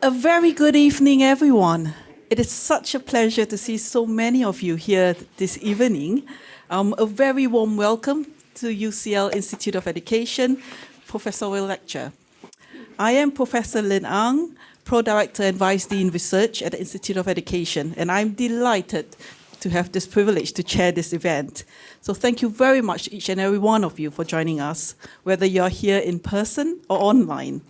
A very good evening, everyone. It is such a pleasure to see so many of you here this evening. A very warm welcome to UCL Institute of Education, Professor Will Lecture. I am Professor Lin Ang, Pro-Director and Vice Dean Research at the Institute of Education, and I'm delighted to have this privilege to chair this event. So thank you very much, each and every one of you, for joining us, whether you're here in person or online.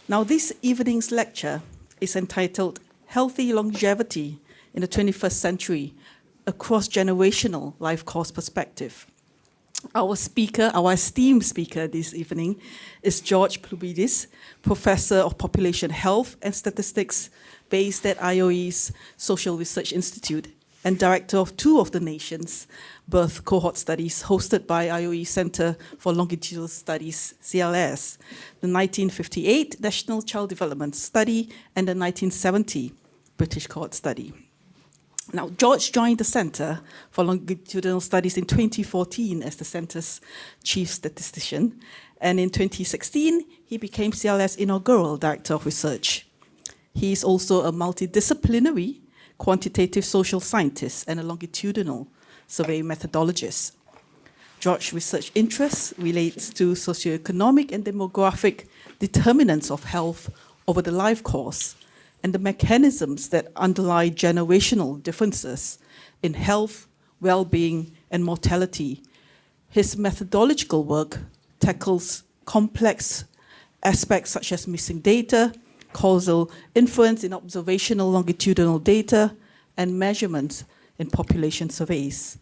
Now, this evening's lecture is entitled Healthy Longevity in the 21st Century, a Cross-Generational Life Course Perspective. Our speaker, our esteemed speaker this evening is George Ploubidis, Professor of Population Health and Statistics based at IOE's Social Research Institute and Director of two of the nation's birth cohort studies hosted by IOE Center for Longitudinal Studies, CLS, the 1958 National Child Development Study and the 1970 British Cohort Study. Now, George joined the Center for Longitudinal Studies in 2014 as the center's chief statistician, and in 2016, he became CLS inaugural Director of Research. He is also a multidisciplinary quantitative social scientist and a longitudinal survey methodologist. George's research interests relates to socioeconomic and demographic determinants of health over the life course and the mechanisms that underlie generational differences in health, well-being, and mortality. His methodological work tackles complex aspects such as missing data, causal inference in observational longitudinal data, and measurements in population surveys.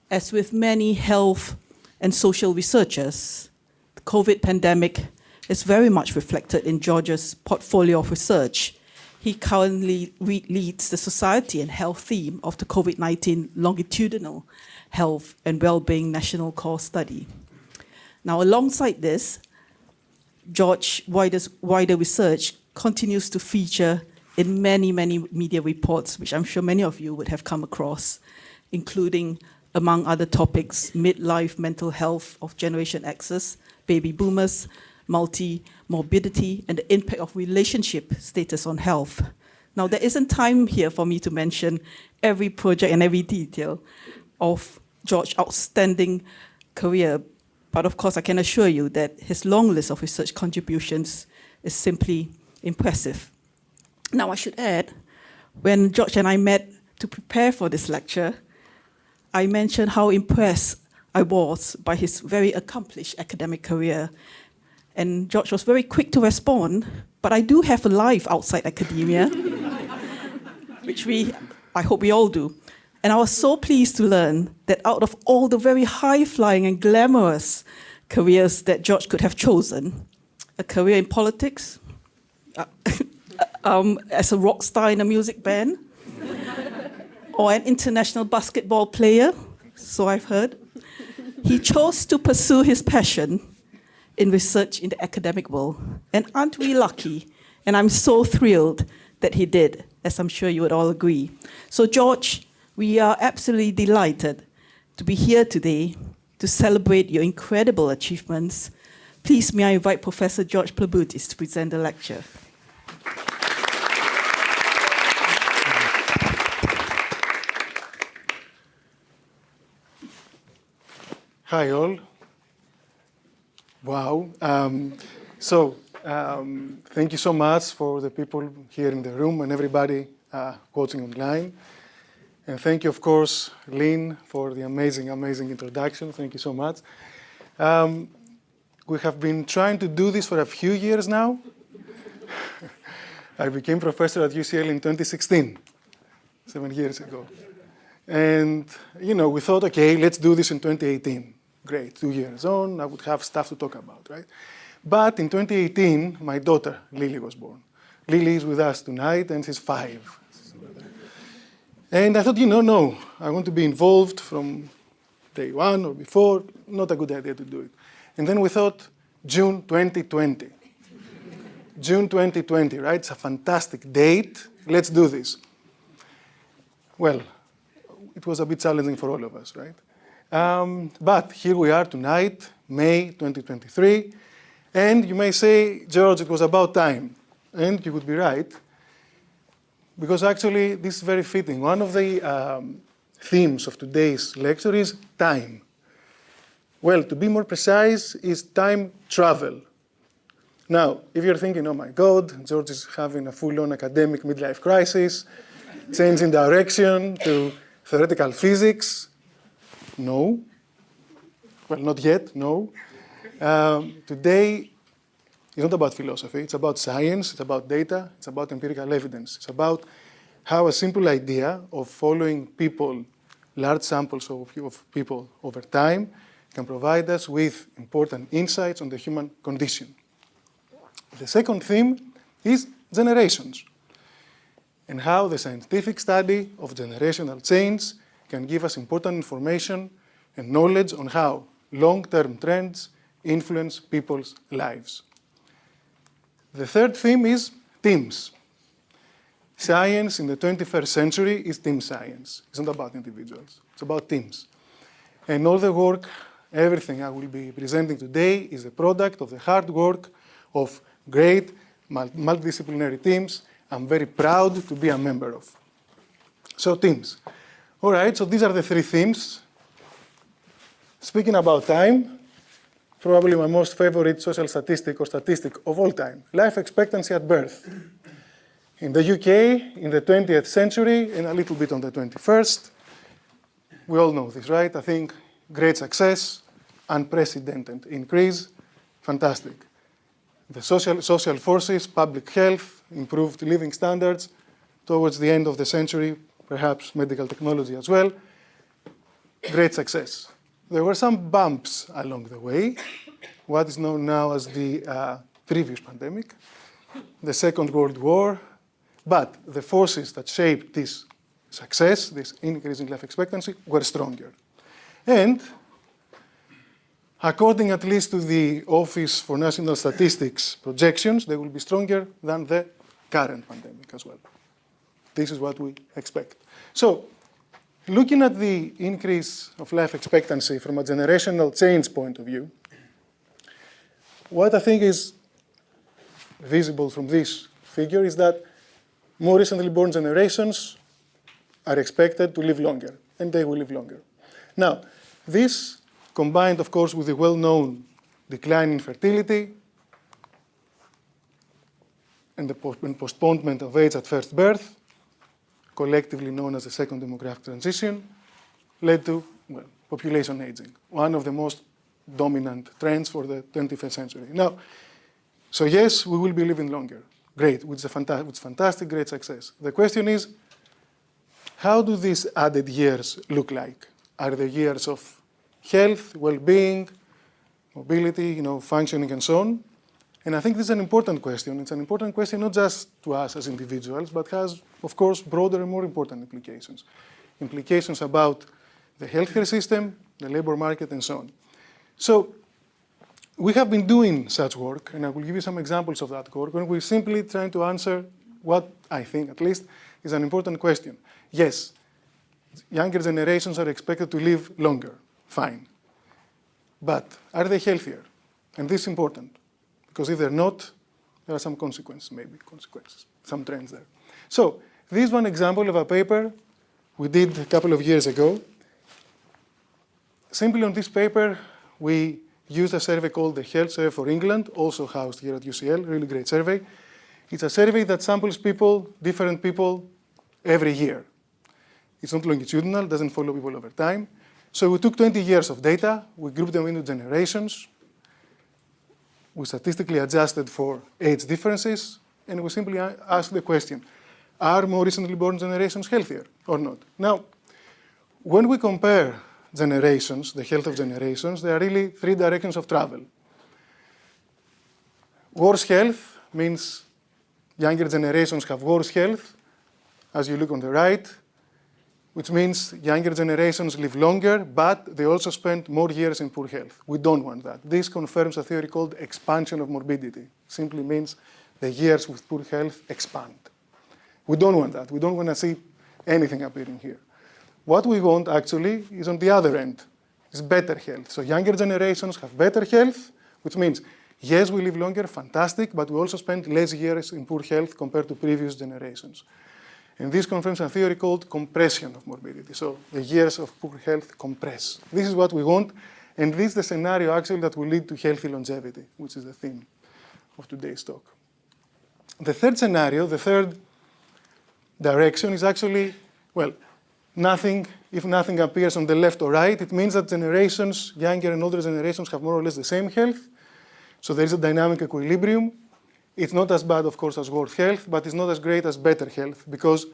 As with many health and social researchers, the COVID pandemic is very much reflected in George's portfolio of research. He currently leads the society and health theme of the COVID-19 longitudinal health and well-being national core study. Now, alongside this, George's wider research continues to feature in many, many media reports, which I'm sure many of you would have come across, including, among other topics, midlife mental health of Generation X's, baby boomers, multi-morbidity, and the impact of relationship status on health. Now, there isn't time here for me to mention every project and every detail of George's outstanding career, but of course I can assure you that his long list of research contributions is simply impressive. Now, I should add, when George and I met to prepare for this lecture, I mentioned how impressed I was by his very accomplished academic career. And George was very quick to respond, but I do have a life outside academia, which I hope we all do. And I was so pleased to learn that out of all the very high-flying and glamorous careers that George could have chosen, a career in politics, as a rock star in a music band, or an international basketball player, so I've heard, he chose to pursue his passion in research in the academic world. And aren't we lucky? And I'm so thrilled that he did, as I'm sure you would all agree. So George, we are absolutely delighted to be here today to celebrate your incredible achievements. Please may I invite Professor George Ploubidis to present the lecture. Hi all. Wow. Thank you so much for the people here in the room and everybody watching online. And thank you, of course, Lynn, for the amazing, amazing introduction. Thank you so much. We have been trying to do this for a few years now. I became professor at UCL in 2016, 7 years ago. And, we thought, okay, let's do this in 2018. Great, 2 years on, I would have stuff to talk about, right? But in 2018, my daughter, Lily, was born. Lily is with us tonight, and she's 5. And I thought, no, I want to be involved from day one or before. Not a good idea to do it. And then we thought, June 2020. June 2020, right? It's a fantastic date. Let's do this. Well, it was a bit challenging for all of us, right? But here we are tonight, May 2023, and you may say, George, it was about time. and you would be right, because actually this is very fitting. One of the themes of today's lecture is time. Well, to be more precise, is time travel. Now, if you're thinking, oh my God, George is having a full-on academic midlife crisis, changing direction to theoretical physics, no. Well, not yet, no. Today, it's not about philosophy, it's about science, it's about data, it's about empirical evidence. It's about how a simple idea of following people, large samples of people over time, can provide us with important insights on the human condition. The second theme is generations, and how the scientific study of generational change can give us important information and knowledge on how long-term trends influence people's lives. The third theme is teams. Science in the 21st century is team science. It's not about individuals, it's about teams. And all the work, everything I will be presenting today is a product of the hard work of great multidisciplinary teams I'm very proud to be a member of. So teams. All right, so these are the three themes. Speaking about time, probably my most favorite social statistic or statistic of all time, life expectancy at birth. In the UK, in the 20th century, and a little bit on the 21st, we all know this, right? I think great success, unprecedented increase, fantastic. The social forces, public health, improved living standards, towards the end of the century, perhaps medical technology as well, great success. There were some bumps along the way, what is known now as the previous pandemic, the Second World War, but the forces that shaped this success, this increase in life expectancy, were stronger. And according at least to the Office for National Statistics projections, they will be stronger than the current pandemic as well. This is what we expect. So, looking at the increase of life expectancy from a generational change point of view, what I think is visible from this figure is that more recently born generations are expected to live longer, and they will live longer. Now, this combined, of course, with the well-known decline in fertility and the postponement of age at first birth, collectively known as the second demographic transition, led to, well, population aging, one of the most dominant trends for the 21st century. Now, so yes, we will be living longer. Great, which is fantastic, great success. The question is, how do these added years look like? Are they years of health, well-being, mobility, functioning, and so on? And I think this is an important question. It's an important question not just to us as individuals, but has, of course, broader and more important implications. Implications about the healthcare system, the labor market, and so on. So we have been doing such work, and I will give you some examples of that work, when we're simply trying to answer what I think, at least, is an important question. Yes, younger generations are expected to live longer, fine. But are they healthier? And this is important, because if they're not, there are some consequences, some trends there. So this is one example of a paper we did a couple of years ago. Simply on this paper, we used a survey called the Health Survey for England, also housed here at UCL, really great survey. It's a survey that samples people, different people, every year. It's not longitudinal, doesn't follow people over time. So we took 20 years of data, we grouped them into generations, we statistically adjusted for age differences, and we simply asked the question, are more recently born generations healthier or not? Now, when we compare generations, the health of generations, there are really three directions of travel. Worse health means younger generations have worse health, as you look on the right, which means younger generations live longer, but they also spend more years in poor health. We don't want that. This confirms a theory called expansion of morbidity. Simply means the years with poor health expand. We don't want that. We don't want to see anything appearing here. What we want, actually, is on the other end, is better health. So younger generations have better health, which means Yes, we live longer, fantastic, but we also spend less years in poor health compared to previous generations. And this confirms a theory called compression of morbidity. So the years of poor health compress. This is what we want, and this is the scenario actually that will lead to healthy longevity, which is the theme of today's talk. The third scenario, the third direction is actually, well, if nothing appears on the left or right, it means that generations, younger and older generations, have more or less the same health. So there is a dynamic equilibrium. It's not as bad, of course, as worse health, but it's not as great as better health, because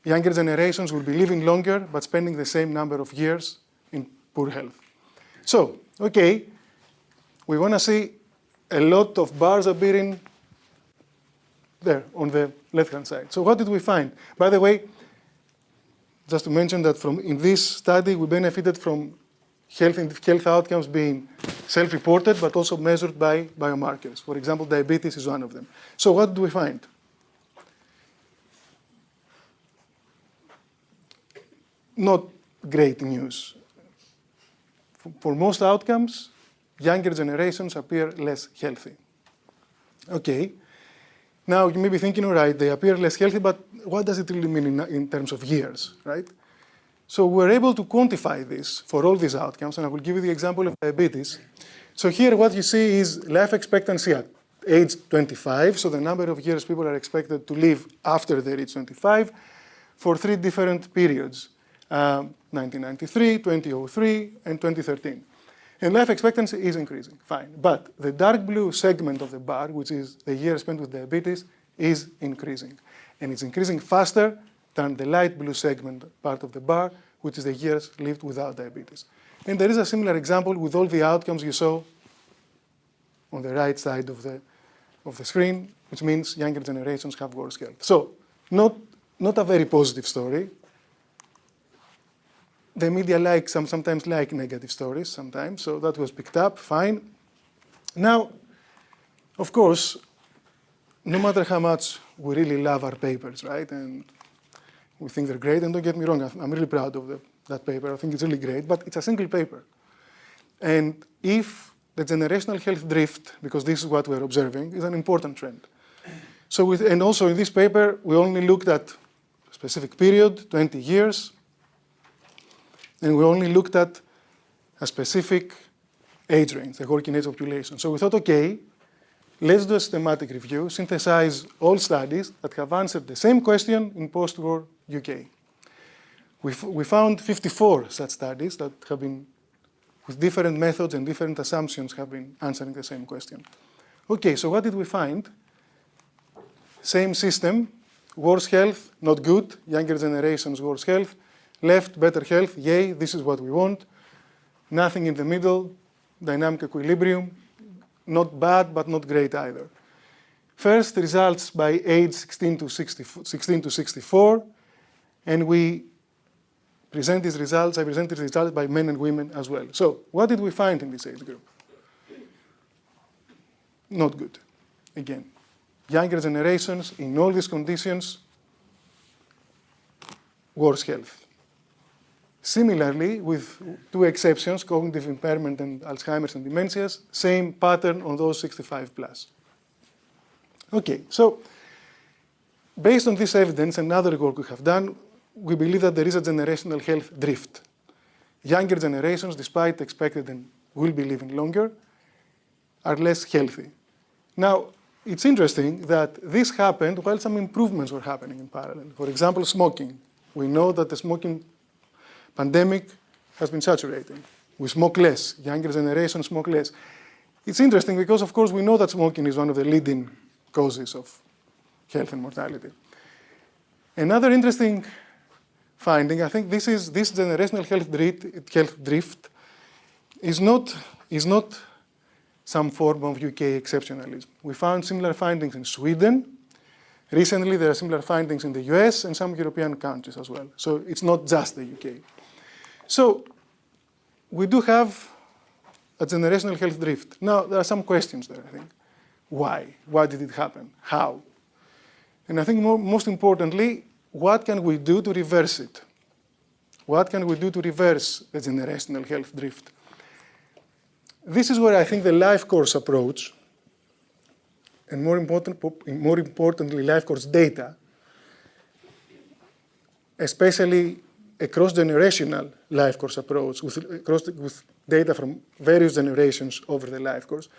younger generations will be living longer, but spending the same number of years in poor health. So, okay, we want to see a lot of bars appearing there on the left-hand side. So what did we find? By the way, just to mention that in this study, we benefited from health outcomes being self-reported, but also measured by biomarkers. For example, diabetes is one of them. So what do we find? Not great news. For most outcomes, younger generations appear less healthy. Okay. Now, you may be thinking, all right, they appear less healthy, but what does it really mean in terms of years, right? So we're able to quantify this for all these outcomes, and I will give you the example of diabetes. So here what you see is life expectancy at age 25, so the number of years people are expected to live after they reach 25, for 3 different periods, 1993, 2003, and 2013. And life expectancy is increasing, fine. But the dark blue segment of the bar, which is the years spent with diabetes, is increasing. And it's increasing faster than the light blue segment part of the bar, which is the years lived without diabetes. And there is a similar example with all the outcomes you saw on the right side of the screen, which means younger generations have worse health. So not a very positive story. The media sometimes like negative stories sometimes, so that was picked up, fine. Now, of course, no matter how much we really love our papers, right, and we think they're great, and don't get me wrong, I'm really proud of that paper, I think it's really great, but it's a single paper. And if the generational health drift, because this is what we're observing, is an important trend. So and also in this paper, we only looked at a specific period, 20 years, and we only looked at a specific age range, the working age population. So we thought, okay, let's do a systematic review, synthesize all studies that have answered the same question in post-war UK. We found 54 such studies that have been, with different methods and different assumptions, have been answering the same question. Okay, so what did we find? Same system, worse health, not good, younger generations, worse health, left, better health, yay, this is what we want. Nothing in the middle, dynamic equilibrium, not bad, but not great either. First, results by age 16 to 64, and we present these results, I present these results by men and women as well. So, what did we find in this age group? Not good, again. Younger generations, in all these conditions, worse health. Similarly, with 2 exceptions, cognitive impairment and Alzheimer's and dementias, same pattern on those 65 plus. Okay, so based on this evidence and other work we have done, we believe that there is a generational health drift. Younger generations, despite expected and will be living longer, are less healthy. Now, it's interesting that this happened while some improvements were happening in parallel. For example, smoking. We know that the smoking pandemic has been saturating. We smoke less. Younger generations smoke less. It's interesting because, of course, we know that smoking is one of the leading causes of health and mortality. Another interesting finding, I think this generational health drift is not some form of UK exceptionalism. We found similar findings in Sweden. Recently, there are similar findings in the US and some European countries as well. So it's not just the UK. So we do have a generational health drift. Now, there are some questions there, I think. Why? Why did it happen? How? And I think most importantly, what can we do to reverse it? What can we do to reverse the generational health drift? this is where I think the life course approach, and more importantly, life course data, especially a cross-generational life course approach with data from various generations over the life course,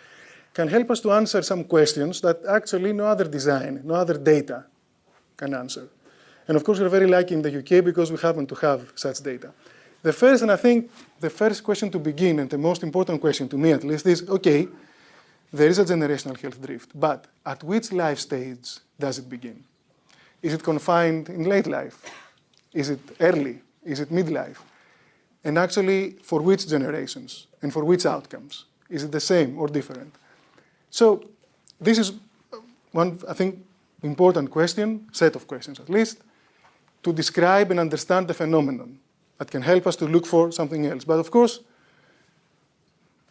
can help us to answer some questions that actually no other design, no other data can answer. And of course, we're very lucky in the UK because we happen to have such data. The first, and I think the first question to begin, and the most important question to me at least, is, okay, there is a generational health drift, but at which life stage does it begin? Is it confined in late life? Is it early? Is it midlife? And actually, for which generations and for which outcomes? Is it the same or different? So this is one, I think, important question, set of questions at least, to describe and understand the phenomenon that can help us to look for something else. But of course,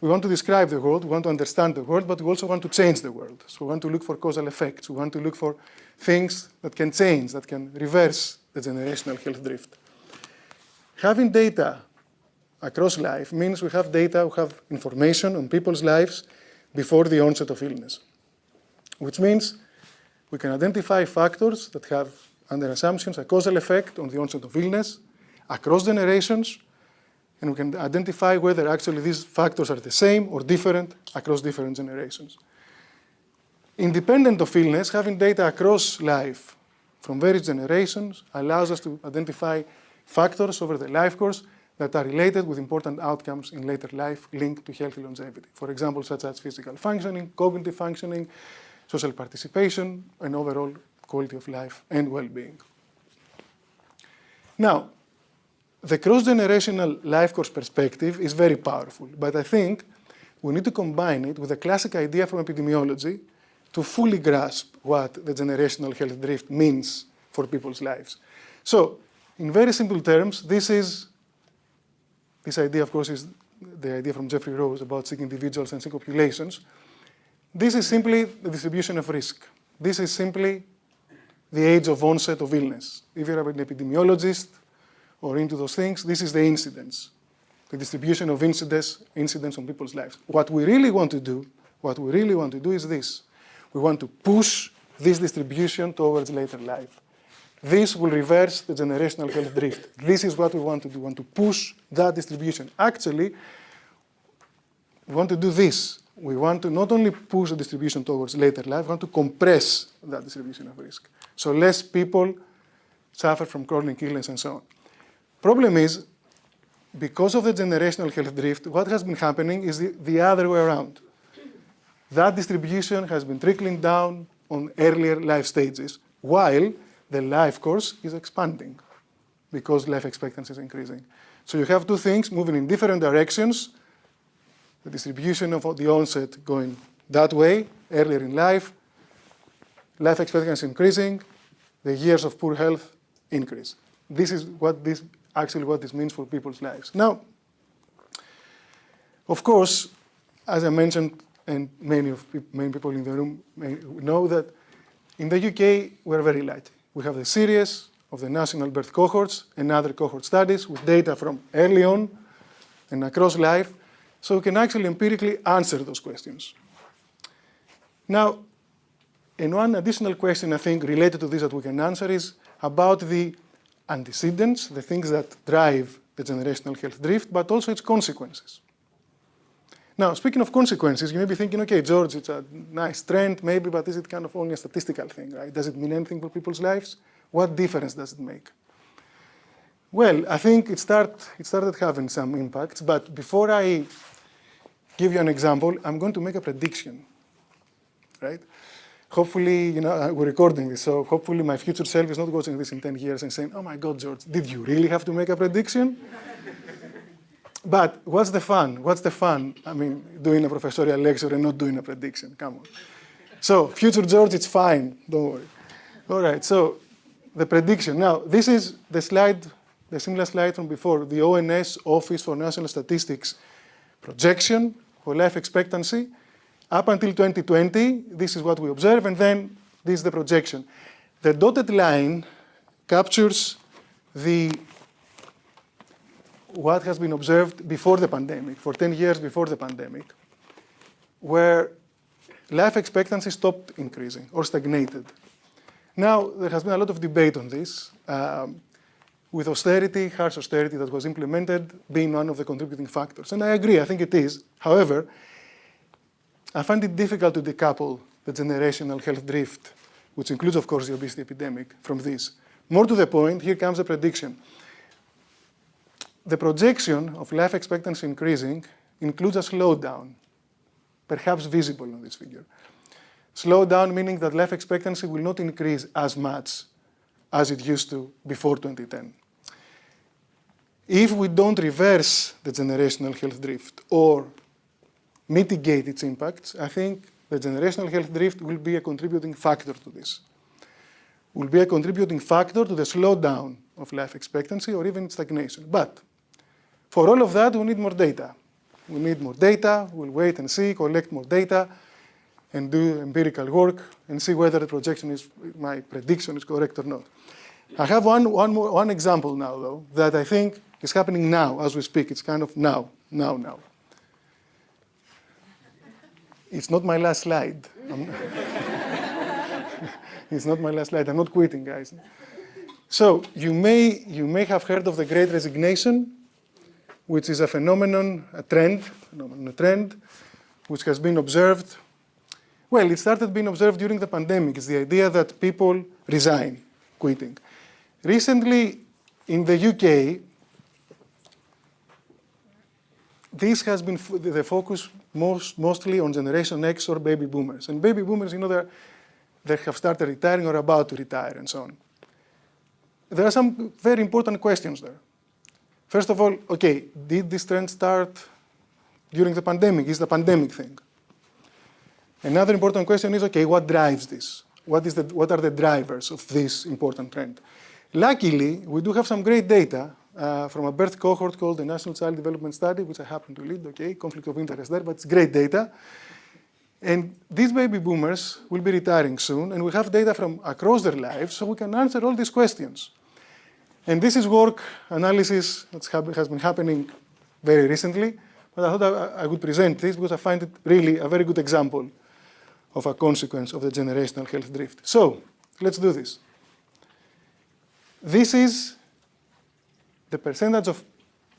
we want to describe the world, we want to understand the world, but we also want to change the world. So we want to look for causal effects. We want to look for things that can change, that can reverse the generational health drift. Having data across life means we have data, we have information on people's lives before the onset of illness, which means we can identify factors that have, under assumptions, a causal effect on the onset of illness across generations, and we can identify whether actually these factors are the same or different across different generations. Independent of illness, having data across life from various generations allows us to identify factors over the life course that are related with important outcomes in later life linked to healthy longevity. For example, such as physical functioning, cognitive functioning, social participation, and overall quality of life and well-being. Now, the cross-generational life course perspective is very powerful, but I think we need to combine it with a classic idea from epidemiology to fully grasp what the generational health drift means for people's lives. So, in very simple terms, this idea, of course, is the idea from Jeffrey Rose about sick individuals and sick populations. This is simply the distribution of risk. This is simply the age of onset of illness. If you're an epidemiologist or into those things, this is the incidence, the distribution of incidence on people's lives. What we really want to do is this. We want to push this distribution towards later life. This will reverse the generational health drift. This is what we want to do. We want to push that distribution. Actually, we want to do this. We want to not only push the distribution towards later life, we want to compress that distribution of risk. So less people suffer from chronic illness and so on. Problem is, because of the generational health drift, what has been happening is the other way around. That distribution has been trickling down on earlier life stages, while the life course is expanding because life expectancy is increasing. So you have two things moving in different directions, the distribution of the onset going that way, earlier in life expectancy increasing, the years of poor health increase. This is what this means for people's lives. Now, of course, as I mentioned, and many people in the room may know that in the UK, we're very lucky. We have the series of the national birth cohorts and other cohort studies with data from early on and across life, so we can actually empirically answer those questions. Now, and one additional question I think related to this that we can answer is about the antecedents, the things that drive the generational health drift, but also its consequences. Now, speaking of consequences, you may be thinking, okay, George, it's a nice trend, maybe, but is it kind of only a statistical thing, right? Does it mean anything for people's lives? What difference does it make? Well, I think it started having some impacts, but before I give you an example, I'm going to make a prediction, right? Hopefully, we're recording this, so hopefully my future self is not watching this in 10 years and saying, oh my God, George, did you really have to make a prediction? But what's the fun? What's the fun? I mean, doing a professorial lecture and not doing a prediction, come on. So, future George, it's fine, don't worry. All right, so the prediction. Now, this is the slide, the similar slide from before, the ONS, Office for National Statistics projection for life expectancy. Up until 2020, this is what we observe, and then this is the projection. The dotted line captures what has been observed before the pandemic, for 10 years before the pandemic. where life expectancy stopped increasing or stagnated. Now, there has been a lot of debate on this, with austerity, harsh austerity that was implemented being one of the contributing factors. And I agree, I think it is. However, I find it difficult to decouple the generational health drift, which includes, of course, the obesity epidemic, from this. More to the point, here comes a prediction. The projection of life expectancy increasing includes a slowdown, perhaps visible on this figure. Slowdown meaning that life expectancy will not increase as much as it used to before 2010. If we don't reverse the generational health drift or mitigate its impacts, I think the generational health drift will be a contributing factor to this. Will be a contributing factor to the slowdown of life expectancy or even stagnation. But for all of that, we need more data. We need more data. We'll wait and see, collect more data, and do empirical work and see whether the projection is, my prediction is correct or not. I have one example now, though, that I think is happening now as we speak. It's kind of now. It's not my last slide. It's not my last slide. I'm not quitting, guys. So you may have heard of the Great Resignation, which is a phenomenon, a trend, which has been observed. Well, it started being observed during the pandemic. It's the idea that people resign, quitting. Recently, in the UK, this has been the focus mostly on Generation X or baby boomers. And baby boomers, they have started retiring or about to retire and so on. There are some very important questions there. First of all, okay, did this trend start during the pandemic? Is the pandemic thing? Another important question is, okay, what drives this? What are the drivers of this important trend? Luckily, we do have some great data from a birth cohort called the National Child Development Study, which I happen to lead, okay, conflict of interest there, but it's great data. And these baby boomers will be retiring soon, and we have data from across their lives, so we can answer all these questions. And this is work analysis that has been happening very recently, but I thought I would present this because I find it really a very good example of a consequence of the generational health drift. So, let's do this. This is the percentage of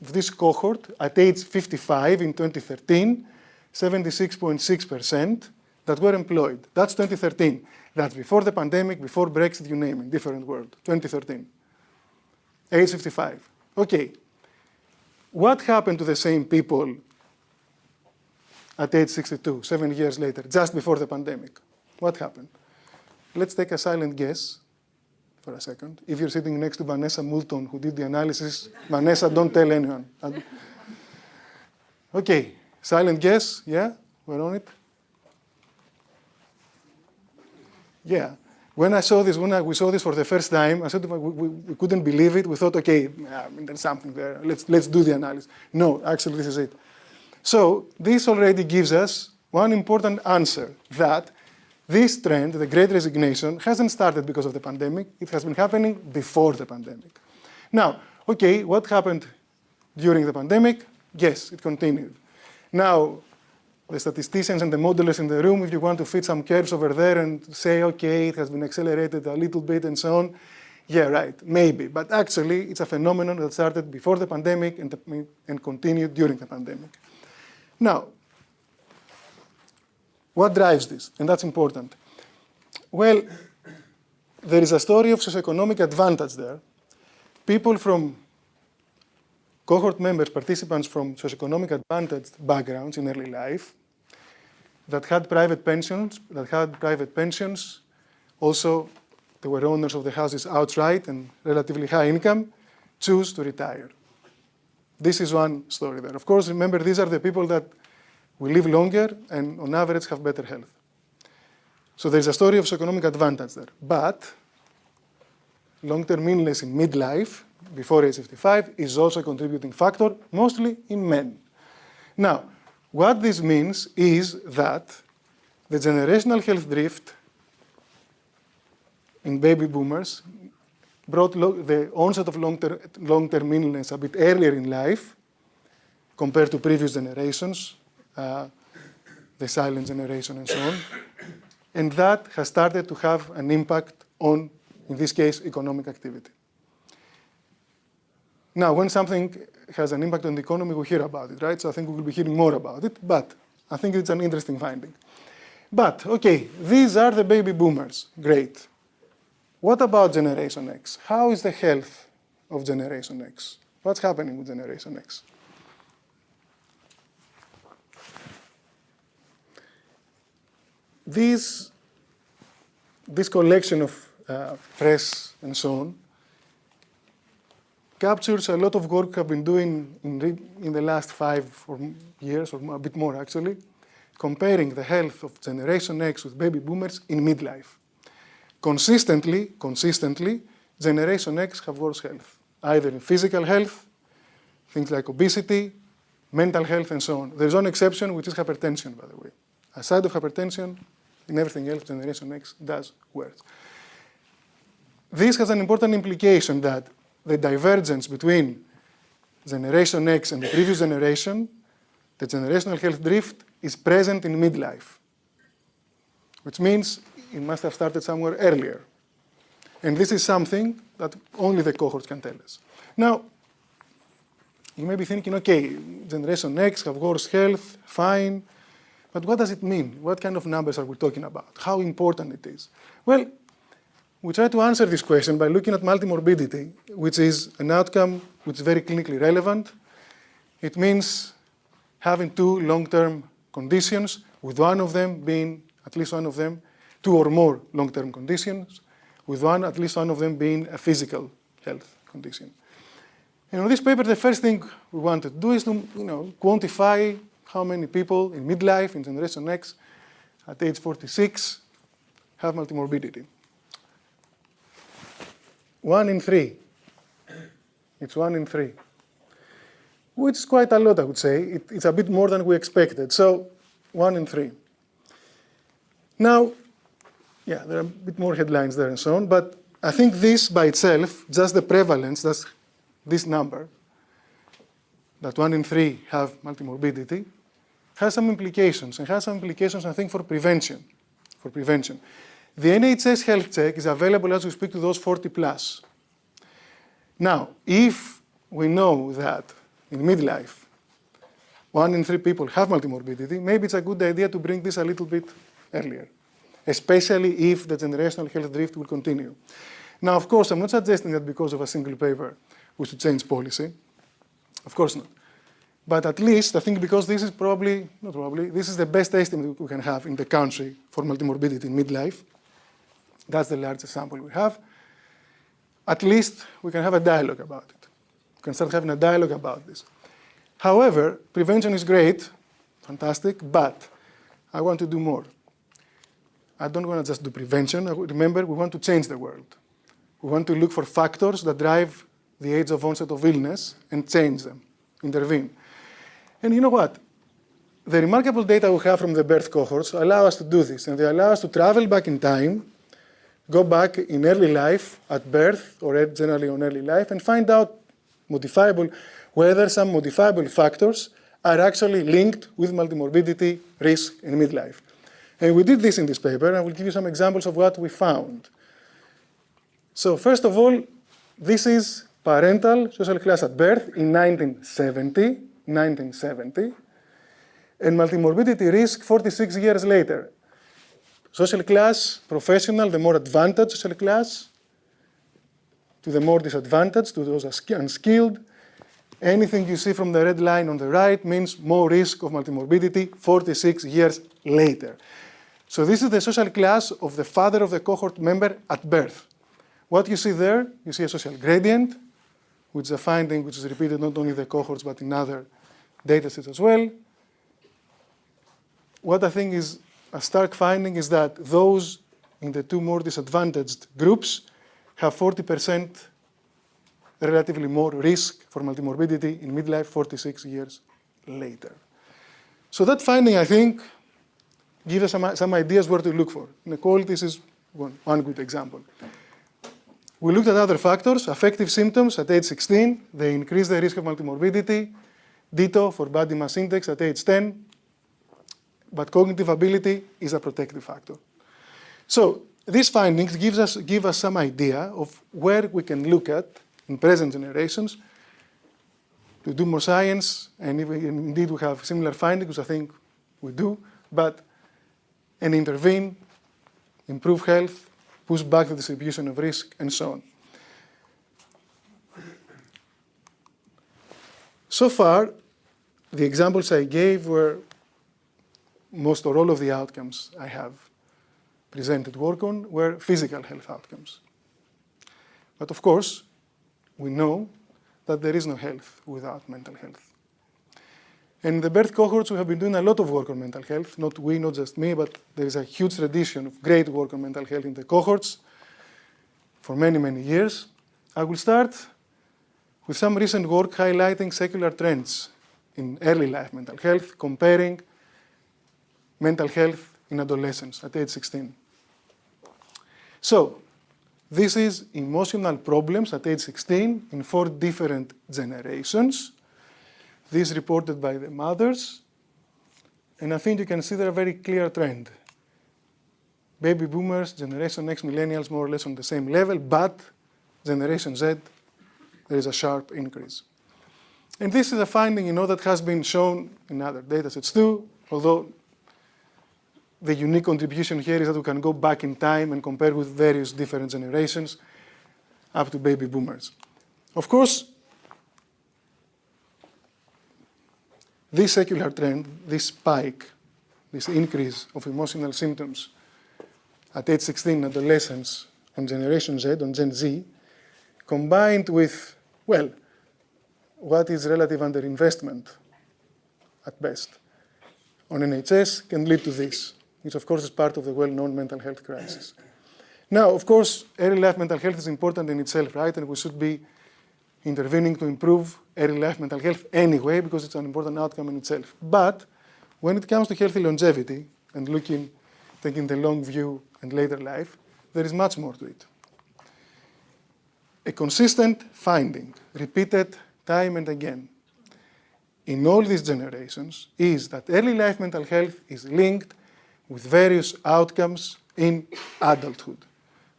this cohort at age 55 in 2013, 76.6% that were employed. That's 2013. That's before the pandemic, before Brexit, you name it, different world, 2013. Age 55. Okay. What happened to the same people at age 62, 7 years later, just before the pandemic? What happened? Let's take a silent guess for a second. If you're sitting next to Vanessa Moulton, who did the analysis, Vanessa, don't tell anyone. Okay, silent guess, yeah? We're on it? Yeah. When we saw this for the first time, I said we couldn't believe it. We thought, okay, there's something there. Let's do the analysis. No, actually, this is it. So this already gives us one important answer, that this trend, the Great Resignation, hasn't started because of the pandemic. It has been happening before the pandemic. Now, okay, what happened during the pandemic? Yes, it continued. Now, the statisticians and the modelers in the room, if you want to fit some curves over there and say, okay, it has been accelerated a little bit and so on, yeah, right, maybe. But actually, it's a phenomenon that started before the pandemic and continued during the pandemic. Now, what drives this? And that's important. Well, there is a story of socioeconomic advantage there. People from cohort members, participants from socioeconomic advantaged backgrounds in early life that had private pensions, also they were owners of the houses outright and relatively high income, choose to retire. This is one story there. Of course, remember, these are the people that will live longer and on average have better health. So there's a story of socioeconomic advantage there. But long-term illness in midlife, before age 55, is also a contributing factor, mostly in men. Now, what this means is that the generational health drift in baby boomers brought the onset of long-term illness a bit earlier in life compared to previous generations. the silent generation, and so on. And that has started to have an impact on, in this case, economic activity. Now, when something has an impact on the economy, we hear about it, right? So I think we will be hearing more about it, but I think it's an interesting finding. But, okay, these are the baby boomers. Great. What about Generation X? How is the health of Generation X? What's happening with Generation X? This collection of press and so on captures a lot of work we have been doing in the last 5 years, or a bit more actually, comparing the health of Generation X with baby boomers in midlife. Consistently, Generation X have worse health, either in physical health, things like obesity, mental health, and so on. There's one exception, which is hypertension, by the way. Aside of hypertension, in everything else, Generation X does worse. This has an important implication that the divergence between Generation X and the previous generation, the generational health drift, is present in midlife, which means it must have started somewhere earlier. And this is something that only the cohorts can tell us. Now, you may be thinking, okay, Generation X have worse health, fine, but what does it mean? What kind of numbers are we talking about? How important it is? Well, we try to answer this question by looking at multimorbidity, which is an outcome which is very clinically relevant. It means having 2 long-term conditions, with one of them being, at least one of them, 2 or more long-term conditions, with at least one of them being a physical health condition. And on this paper, the first thing we wanted to do is to quantify how many people in midlife, in Generation X, at age 46, have multimorbidity. 1 in 3. It's 1 in 3. Which is quite a lot, I would say. It's a bit more than we expected. So 1 in 3. Now, yeah, there are a bit more headlines there and so on, but I think this by itself, just the prevalence, that's this number, that 1 in 3 have multimorbidity, has some implications, and has some implications, I think, for prevention. The NHS health check is available as we speak to those 40 plus. Now, if we know that in midlife, 1 in 3 people have multimorbidity, maybe it's a good idea to bring this a little bit earlier, especially if the generational health drift will continue. Now, of course, I'm not suggesting that because of a single paper we should change policy. Of course not. But at least, I think because this is this is the best estimate we can have in the country for multimorbidity in midlife. That's the largest sample we have. At least we can have a dialogue about it. We can start having a dialogue about this. However, prevention is great, fantastic, but I want to do more. I don't want to just do prevention. Remember, we want to change the world. We want to look for factors that drive the age of onset of illness and change them, intervene. And you know what? The remarkable data we have from the birth cohorts allow us to do this, and they allow us to travel back in time, go back in early life at birth, or generally on early life, and find out whether some modifiable factors are actually linked with multimorbidity risk in midlife. And we did this in this paper, and I will give you some examples of what we found. So first of all, this is parental social class at birth in 1970, and multimorbidity risk 46 years later. Social class, professional, the more advantaged social class, to the more disadvantaged, to those unskilled. Anything you see from the red line on the right means more risk of multimorbidity 46 years later. So this is the social class of the father of the cohort member at birth. What you see there, you see a social gradient, which is a finding which is repeated not only in the cohorts but in other data sets as well. What I think is a stark finding is that those in the 2 more disadvantaged groups have 40% relatively more risk for multimorbidity in midlife 46 years later. So that finding, I think, gives us some ideas where to look for. Inequalities is one good example. We looked at other factors, affective symptoms at age 16, they increase the risk of multimorbidity, ditto for body mass index at age 10. but cognitive ability is a protective factor. So these findings give us some idea of where we can look at in present generations to do more science, and indeed we have similar findings, I think we do, and intervene, improve health, push back the distribution of risk, and so on. So far, the examples I gave were most or all of the outcomes I have presented work on were physical health outcomes. But of course, we know that there is no health without mental health. And in the birth cohorts, we have been doing a lot of work on mental health. Not we, not just me, but there is a huge tradition of great work on mental health in the cohorts for many, many years. I will start with some recent work highlighting secular trends in early life mental health, comparing mental health in adolescents at age 16. So, this is emotional problems at age 16 in 4 different generations. This reported by the mothers. And I think you can see there a very clear trend. Baby boomers, Generation X, millennials, more or less on the same level, but Generation Z, there is a sharp increase. And this is a finding, that has been shown in other data sets too, although the unique contribution here is that we can go back in time and compare with various different generations up to baby boomers. Of course, this secular trend, this spike, this increase of emotional symptoms at age 16 in adolescents on Generation Z, on Gen Z, combined with, well, what is relative underinvestment at best on NHS can lead to this, which of course is part of the well-known mental health crisis. Now, of course, early life mental health is important in itself, right? And we should be intervening to improve early life mental health anyway, because it's an important outcome in itself. But when it comes to healthy longevity and taking the long view and later life, there is much more to it. A consistent finding, repeated time and again, in all these generations, is that early life mental health is linked with various outcomes in adulthood.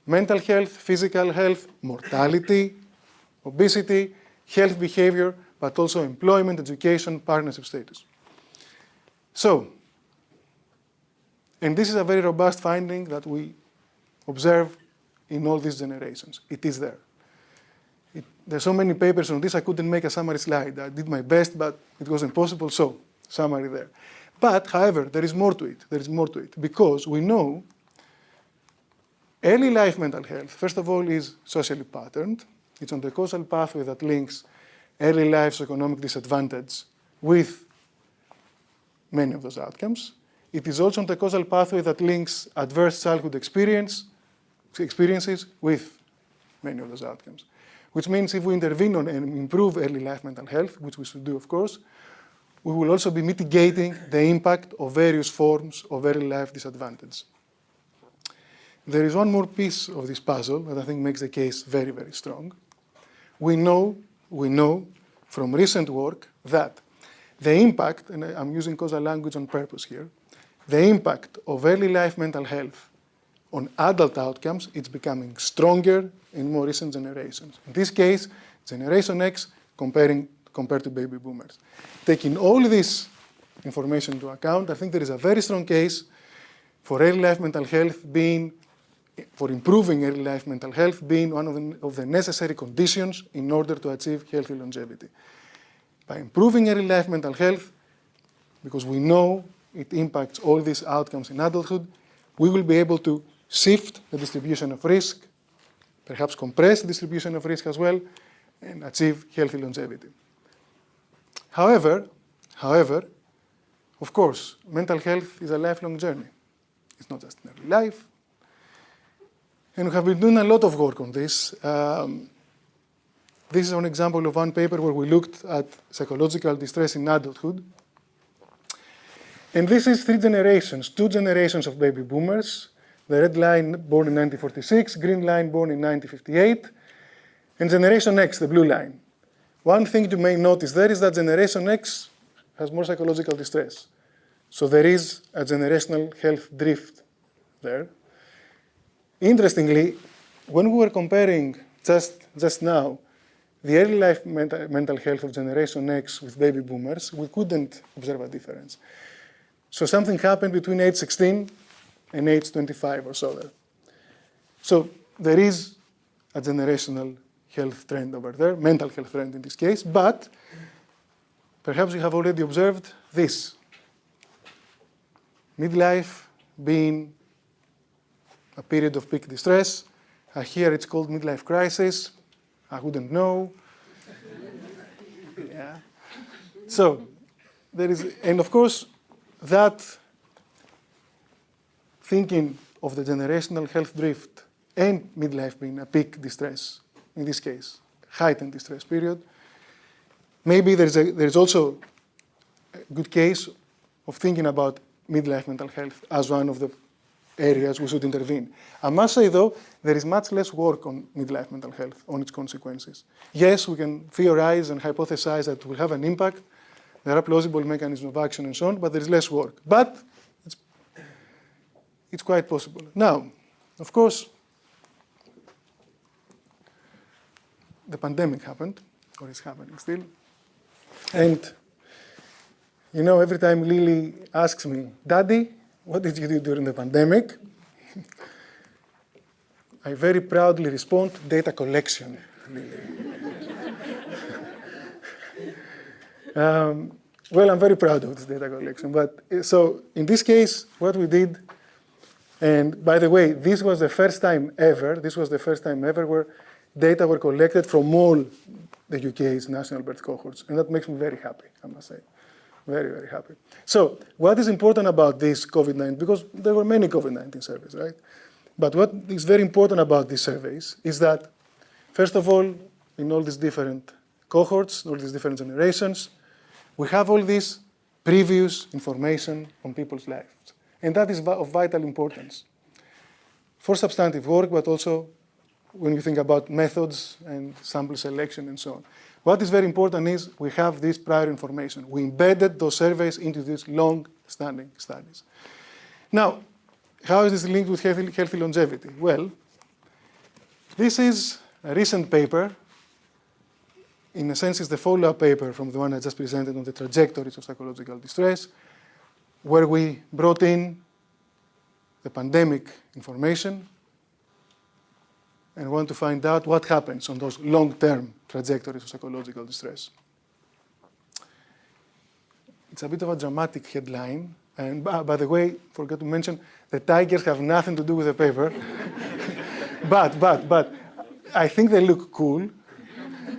Mental health, physical health, mortality, obesity, health behavior, but also employment, education, partnership status. So, and this is a very robust finding that we observe in all these generations. It is there. There's so many papers on this, I couldn't make a summary slide. I did my best, but it was impossible, so summary there. But, however, there is more to it. There is more to it, because we know early life mental health, first of all, is socially patterned. It's on the causal pathway that links early life's economic disadvantage with many of those outcomes. It is also on the causal pathway that links adverse childhood experiences with many of those outcomes. Which means if we intervene on and improve early life mental health, which we should do, of course, we will also be mitigating the impact of various forms of early life disadvantage. There is one more piece of this puzzle that I think makes the case very, very strong. We know from recent work that the impact, and I'm using causal language on purpose here, the impact of early life mental health on adult outcomes is becoming stronger in more recent generations. In this case, Generation X compared to baby boomers. Taking all this information into account, I think there is a very strong case for early life mental health for improving early life mental health being one of the necessary conditions in order to achieve healthy longevity. By improving early life mental health, because we know it impacts all these outcomes in adulthood, we will be able to shift the distribution of risk, perhaps compress the distribution of risk as well, and achieve healthy longevity. However, of course, mental health is a lifelong journey. It's not just in early life. And we have been doing a lot of work on this. This is an example of one paper where we looked at psychological distress in adulthood. And this is 3 generations, 2 generations of baby boomers. The red line born in 1946, green line born in 1958, and Generation X, the blue line. One thing you may notice there is that Generation X has more psychological distress. So there is a generational health drift there. Interestingly, when we were comparing just now the early life mental health of Generation X with baby boomers, we couldn't observe a difference. So something happened between age 16 and age 25 or so there. So there is a generational health trend over there, mental health trend in this case, but perhaps you have already observed this. Midlife being a period of peak distress. Here it's called midlife crisis. I wouldn't know. Yeah. So there is, and of course, that thinking of the generational health drift and midlife being a peak distress, in this case, heightened distress period, maybe there's also a good case of thinking about midlife mental health as one of the areas we should intervene. I must say, though, there is much less work on midlife mental health, on its consequences. Yes, we can theorize and hypothesize that it will have an impact. There are plausible mechanisms of action and so on, but there is less work. But it's quite possible. Now, of course, the pandemic happened, or is happening still. And, you know, every time Lily asks me, Daddy, what did you do during the pandemic? I very proudly respond, data collection, Lily. Well, I'm very proud of this data collection. But so in this case, what we did, and by the way, this was the first time ever where data were collected from all the UK's national birth cohorts. And that makes me very happy, I must say. Very, very happy. So what is important about this COVID-19, because there were many COVID-19 surveys, right? But what is very important about these surveys is that, first of all, in all these different cohorts, all these different generations, we have all this previous information on people's lives. And that is of vital importance for substantive work, but also when you think about methods and sample selection and so on. What is very important is we have this prior information. We embedded those surveys into these long-standing studies. Now, how is this linked with healthy longevity? Well, this is a recent paper. In a sense, it's the follow-up paper from the one I just presented on the trajectories of psychological distress, where we brought in the pandemic information and want to find out what happens on those long-term trajectories of psychological distress. It's a bit of a dramatic headline. And by the way, forgot to mention, the tigers have nothing to do with the paper. but I think they look cool.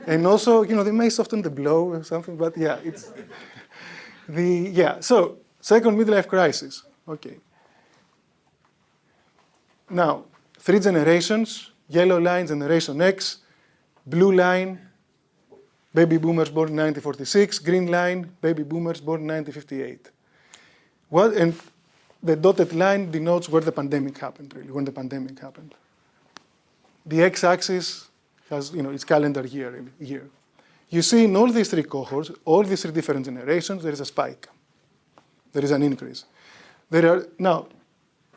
And also, you know, they may soften the blow or something, but yeah, it's so second midlife crisis. Okay. Now, 3 generations. Yellow line, Generation X. Blue line, baby boomers born in 1946. Green line, baby boomers born in 1958. And the dotted line denotes where the pandemic happened, really, when the pandemic happened. The x-axis has, you know, its calendar year. You see in all these 3 cohorts, all these 3 different generations, there is a spike. There is an increase. Now,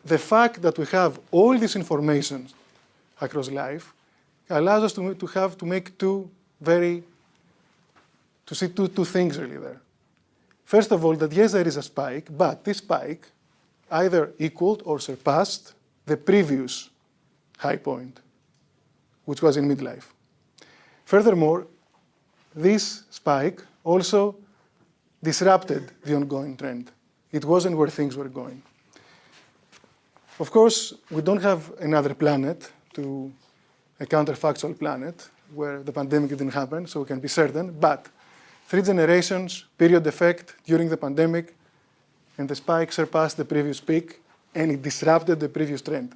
the fact that we have all this information across life allows us to see two things really there. First of all, that yes, there is a spike, but this spike either equaled or surpassed the previous high point, which was in midlife. Furthermore, this spike also disrupted the ongoing trend. It wasn't where things were going. Of course, we don't have another planet, a counterfactual planet, where the pandemic didn't happen, so we can be certain, but 3 generations, period effect during the pandemic, and the spike surpassed the previous peak, and it disrupted the previous trend.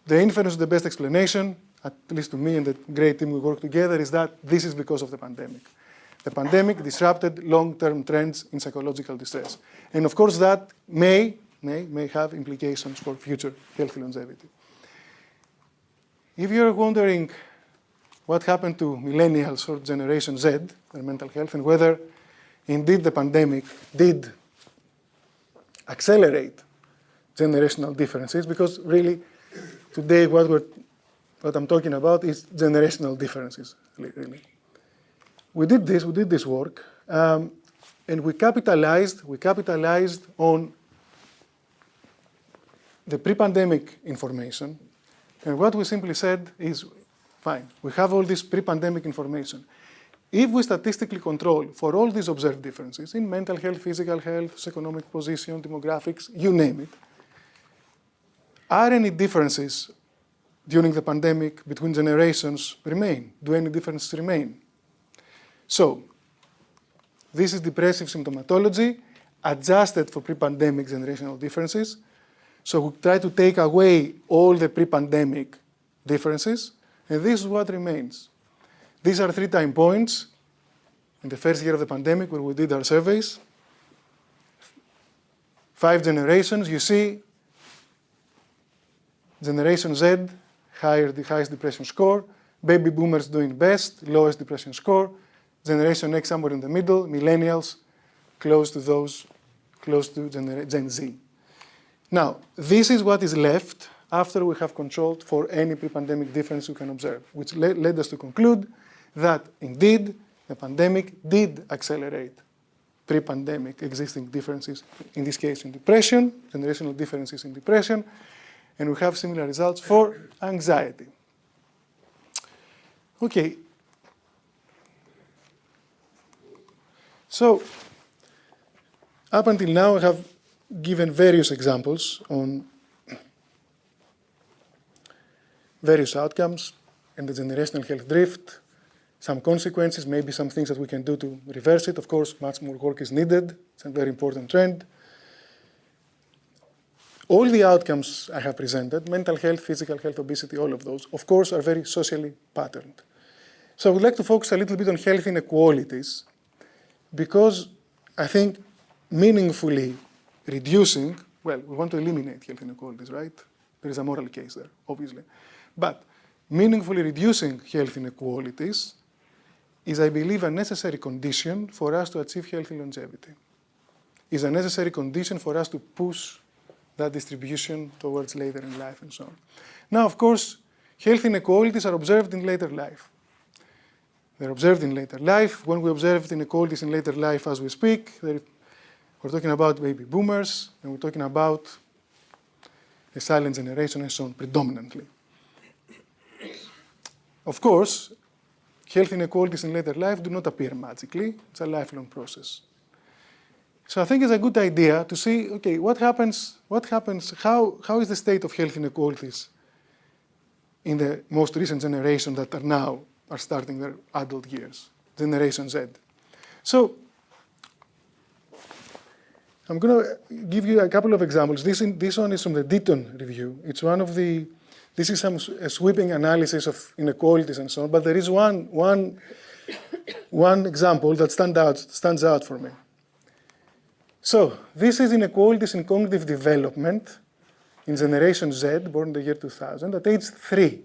The inference, the best explanation, at least to me and the great team we work together, is that this is because of the pandemic. The pandemic disrupted long-term trends in psychological distress. And of course, that may have implications for future healthy longevity. If you're wondering what happened to millennials or Generation Z, their mental health, and whether indeed the pandemic did accelerate generational differences, because really today what I'm talking about is generational differences, really. We did this work, and we capitalized on the pre-pandemic information. And what we simply said is, fine, we have all this pre-pandemic information. If we statistically control for all these observed differences in mental health, physical health, socioeconomic position, demographics, you name it, are any differences during the pandemic between generations remain? Do any differences remain? So, this is depressive symptomatology adjusted for pre-pandemic generational differences. So we try to take away all the pre-pandemic differences, and this is what remains. These are 3 time points in the first year of the pandemic where we did our surveys. 5 generations, you see Generation Z, the highest depression score, baby boomers doing best, lowest depression score, Generation X somewhere in the middle, millennials close to Gen Z. Now, this is what is left after we have controlled for any pre-pandemic difference we can observe, which led us to conclude that indeed the pandemic did accelerate pre-pandemic existing differences, in this case in depression, generational differences in depression, and we have similar results for anxiety. Okay. So, up until now I have given various examples on various outcomes and the generational health drift, some consequences, maybe some things that we can do to reverse it. Of course, much more work is needed. It's a very important trend. All the outcomes I have presented, mental health, physical health, obesity, all of those, of course, are very socially patterned. So I would like to focus a little bit on health inequalities, because I think meaningfully reducing, well, we want to eliminate health inequalities, right? There is a moral case there, obviously. But meaningfully reducing health inequalities is, I believe, a necessary condition for us to achieve healthy longevity. Is a necessary condition for us to push that distribution towards later in life and so on. Now, of course, health inequalities are observed in later life. They're observed in later life. When we observe inequalities in later life as we speak, we're talking about baby boomers, and we're talking about the silent generation and so on, predominantly. Of course, health inequalities in later life do not appear magically. It's a lifelong process. So I think it's a good idea to see, okay, what happens, how is the state of health inequalities in the most recent generation that are starting their adult years, Generation Z. So I'm going to give you a couple of examples. This one is from the Deaton review. It's this is a sweeping analysis of inequalities and so on, but there is one example that stands out for me. So this is inequalities in cognitive development in Generation Z, born in the year 2000, at age 3.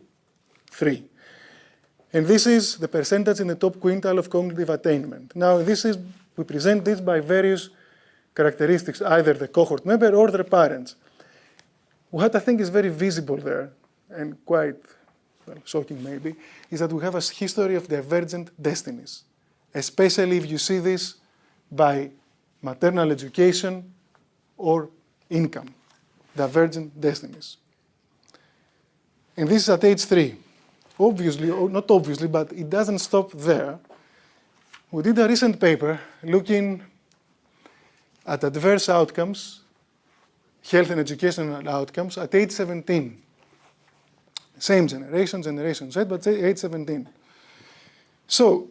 And this is the percentage in the top quintile of cognitive attainment. Now, we present this by various characteristics, either the cohort member or their parents. What I think is very visible there, and quite shocking maybe, is that we have a history of divergent destinies, especially if you see this by maternal education or income, divergent destinies. And this is at age 3. Obviously, or not obviously, but it doesn't stop there. We did a recent paper looking at adverse outcomes, health and educational outcomes, at age 17. Same generation, Generation Z, but age 17. So,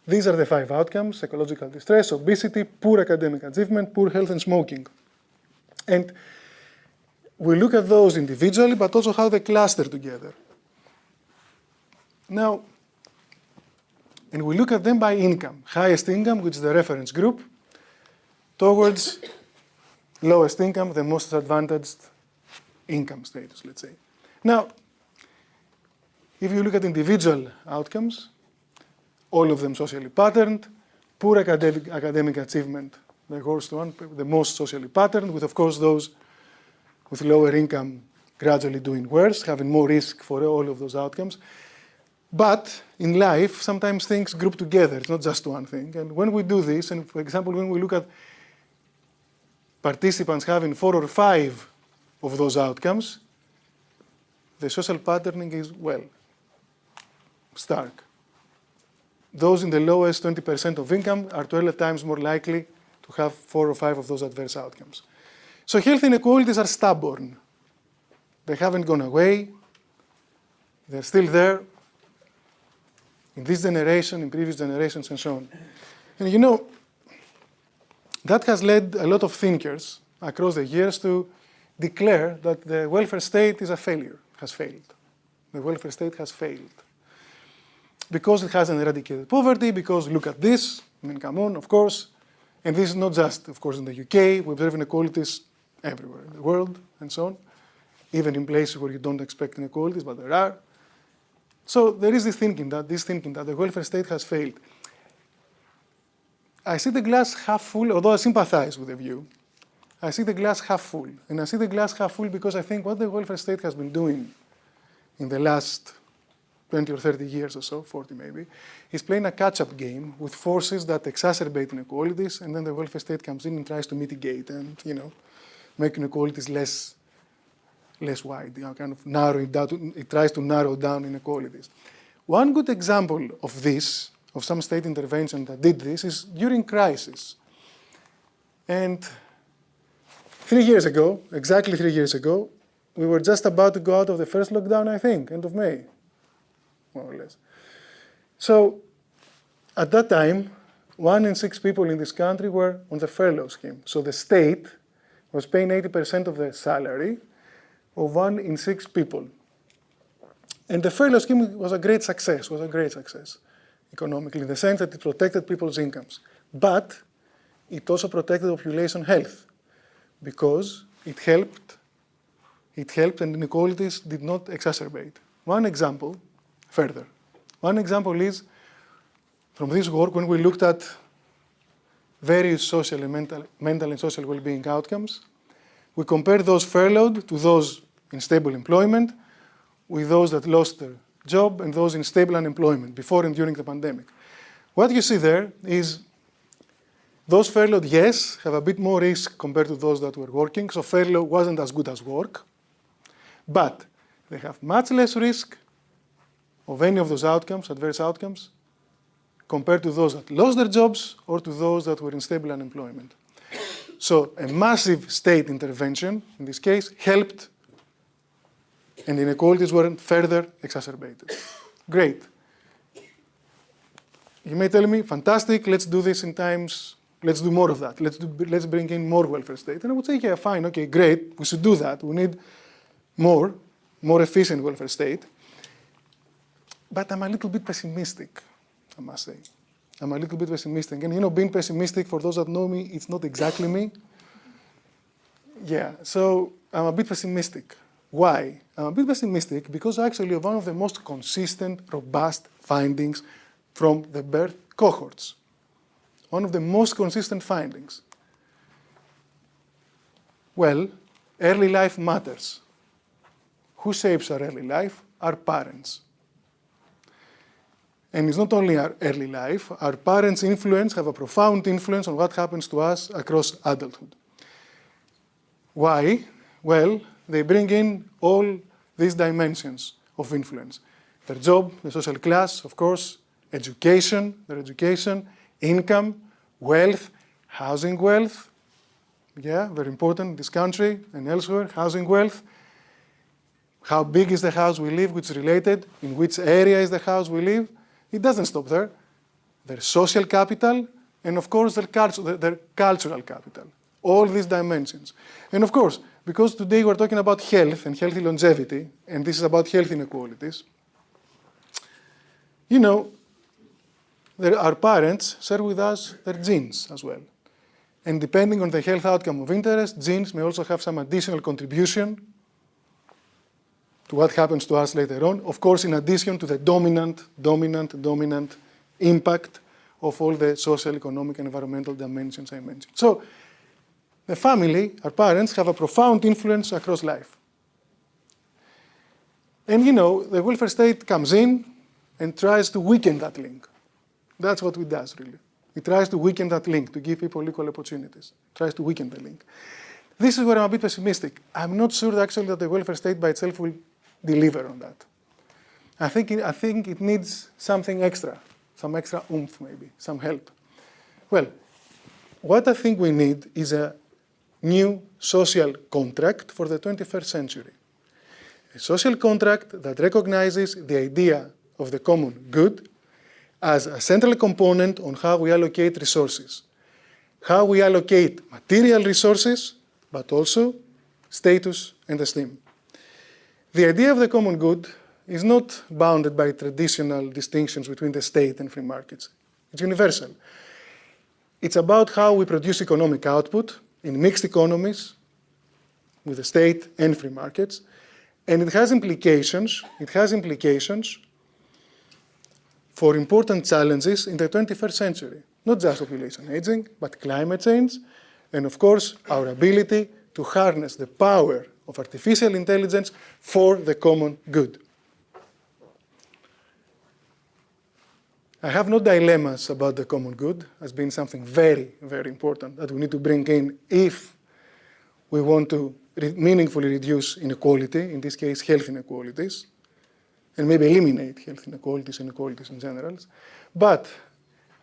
these are the 5 outcomes: psychological distress, obesity, poor academic achievement, poor health, and smoking. And we look at those individually, but also how they cluster together. Now, and we look at them by income. Highest income, which is the reference group, towards lowest income, the most advantaged income status, let's say. Now, if you look at individual outcomes, all of them socially patterned, poor academic achievement the worst one, the most socially patterned, with, of course, those with lower income gradually doing worse, having more risk for all of those outcomes. But in life, sometimes things group together. It's not just one thing. And when we do this, and for example, when we look at participants having 4 or 5 of those outcomes, the social patterning is, well, stark. Those in the lowest 20% of income are 12 times more likely to have 4 or 5 of those adverse outcomes. So health inequalities are stubborn. They haven't gone away. They're still there in this generation, in previous generations, and so on. And you know, that has led a lot of thinkers across the years to declare that the welfare state is a failure, has failed. The welfare state has failed. Because it hasn't eradicated poverty, because look at this, I mean, come on, of course. And this is not just, of course, in the UK, we observe inequalities everywhere in the world, and so on, even in places where you don't expect inequalities, but there are. So there is this thinking that the welfare state has failed. I see the glass half full, although I sympathize with the view. I see the glass half full. And I see the glass half full because I think what the welfare state has been doing in the last 20 or 30 years or so, 40 maybe, is playing a catch-up game with forces that exacerbate inequalities, and then the welfare state comes in and tries to mitigate and, you know, make inequalities less wide, you know, kind of narrow it down. It tries to narrow down inequalities. One good example of this, of some state intervention that did this, is during crisis. And 3 years ago, exactly 3 years ago, we were just about to go out of the first lockdown, I think, end of May, more or less. So at that time, 1 in 6 people in this country were on the furlough scheme. So the state was paying 80% of their salary of 1 in 6 people. And the furlough scheme was a great success, economically, in the sense that it protected people's incomes. But it also protected population health, because it helped and inequalities did not exacerbate. One example is from this work when we looked at various social and mental and social well-being outcomes. We compared those furloughed to those in stable employment with those that lost their job and those in stable unemployment before and during the pandemic. What you see there is those furloughed, yes, have a bit more risk compared to those that were working, so furlough wasn't as good as work, but they have much less risk of any of those outcomes, adverse outcomes, compared to those that lost their jobs or to those that were in stable unemployment. So a massive state intervention, in this case, helped, and inequalities weren't further exacerbated. Great. You may tell me, fantastic, let's do this in times, let's do more of that. Let's bring in more welfare state. And I would say, yeah, fine, okay, great, we should do that. We need more efficient welfare state. But I'm a little bit pessimistic, I must say. I'm a little bit pessimistic. And you know, being pessimistic, for those that know me, it's not exactly me. Yeah, so I'm a bit pessimistic. Why? I'm a bit pessimistic because actually of one of the most consistent, robust findings from the birth cohorts. One of the most consistent findings. Well, early life matters. Who shapes our early life? Our parents. And it's not only our early life, our parents' have a profound influence on what happens to us across adulthood. Why? Well, they bring in all these dimensions of influence. Their job, the social class, of course, their education, income, wealth, housing wealth. Yeah, very important in this country and elsewhere, housing wealth. How big is the house we live, which is related, in which area is the house we live. It doesn't stop there. Their social capital, and of course their cultural capital. All these dimensions. And of course, because today we're talking about health and healthy longevity, and this is about health inequalities, you know, our parents share with us their genes as well. And depending on the health outcome of interest, genes may also have some additional contribution to what happens to us later on. Of course, in addition to the dominant impact of all the social, economic, and environmental dimensions I mentioned. So the family, our parents, have a profound influence across life. And the welfare state comes in and tries to weaken that link. That's what it does, really. It tries to weaken that link, to give people equal opportunities. It tries to weaken the link. This is where I'm a bit pessimistic. I'm not sure actually that the welfare state by itself will deliver on that. I think it needs something extra, some extra oomph maybe, some help. Well, what I think we need is a new social contract for the 21st century. A social contract that recognizes the idea of the common good as a central component on how we allocate resources. How we allocate material resources, but also status and esteem. The idea of the common good is not bounded by traditional distinctions between the state and free markets. It's universal. It's about how we produce economic output in mixed economies with the state and free markets, and it has implications for important challenges in the 21st century. Not just population aging, but climate change, and of course, our ability to harness the power of artificial intelligence for the common good. I have no dilemmas about the common good as being something very, very important that we need to bring in if we want to meaningfully reduce inequality, in this case, health inequalities, and maybe eliminate health inequalities and inequalities in general. But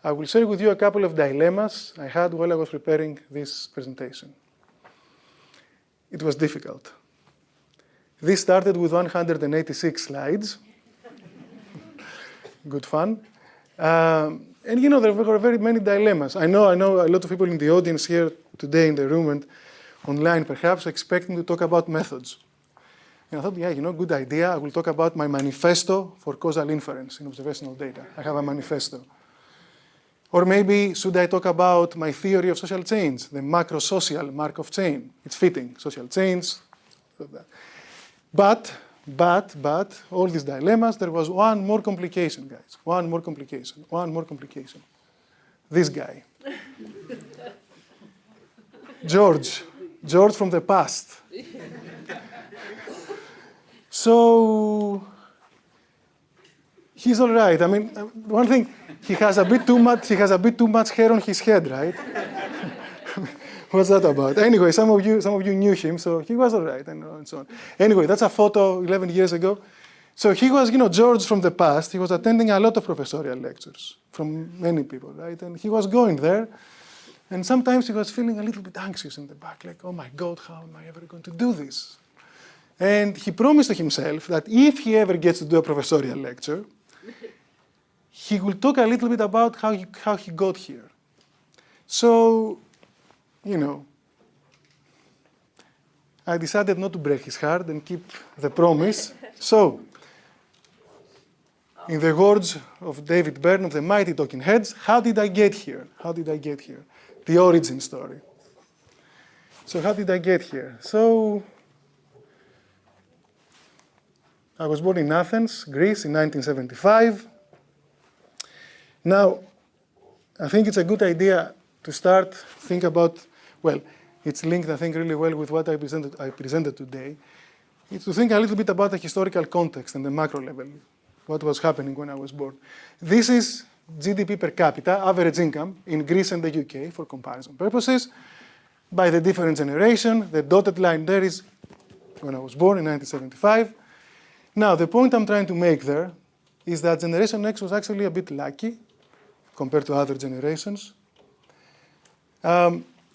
I will share with you a couple of dilemmas I had while I was preparing this presentation. It was difficult. This started with 186 slides. Good fun. And there were very many dilemmas. I know a lot of people in the audience here today in the room and online perhaps expecting to talk about methods. And I thought, good idea. I will talk about my manifesto for causal inference in observational data. I have a manifesto. Or maybe should I talk about my theory of social change, the macro-social Markov chain? It's fitting, social change. But, all these dilemmas, there was one more complication, guys. One more complication. This guy. George from the past. So he's all right. I mean, one thing, he has a bit too much hair on his head, right? What's that about? Anyway, some of you knew him, so he was all right, and so on. Anyway, that's a photo 11 years ago. So he was, George from the past. He was attending a lot of professorial lectures from many people, right? And he was going there, and sometimes he was feeling a little bit anxious in the back, like, oh my God, how am I ever going to do this? And he promised to himself that if he ever gets to do a professorial lecture, he will talk a little bit about how he got here. So, I decided not to break his heart and keep the promise. So, in the words of David Byrne of the Mighty Talking Heads, how did I get here? The origin story. So how did I get here? So, I was born in Athens, Greece, in 1975. Now, I think it's a good idea to think about, it's linked, I think, really well with what I presented today. It's to think a little bit about the historical context and the macro level, what was happening when I was born. This is GDP per capita, average income, in Greece and the UK, for comparison purposes, by the different generation. The dotted line there is when I was born in 1975. Now, the point I'm trying to make there is that Generation X was actually a bit lucky compared to other generations.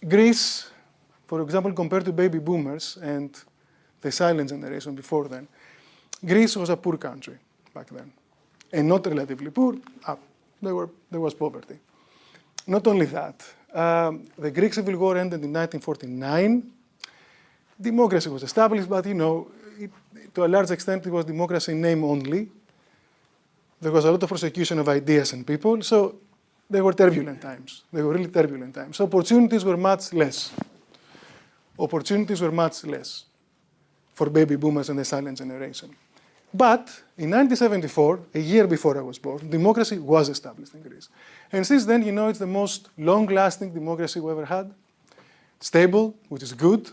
Greece, for example, compared to baby boomers and the silent generation before then, Greece was a poor country back then. And not relatively poor, there was poverty. Not only that, the Greek Civil War ended in 1949. Democracy was established, but to a large extent, it was democracy in name only. There was a lot of persecution of ideas and people, so they were turbulent times. They were really turbulent times. So opportunities were much less. For baby boomers and the silent generation. But in 1974, a year before I was born, democracy was established in Greece. And since then, you know, it's the most long-lasting democracy we ever had. Stable, which is good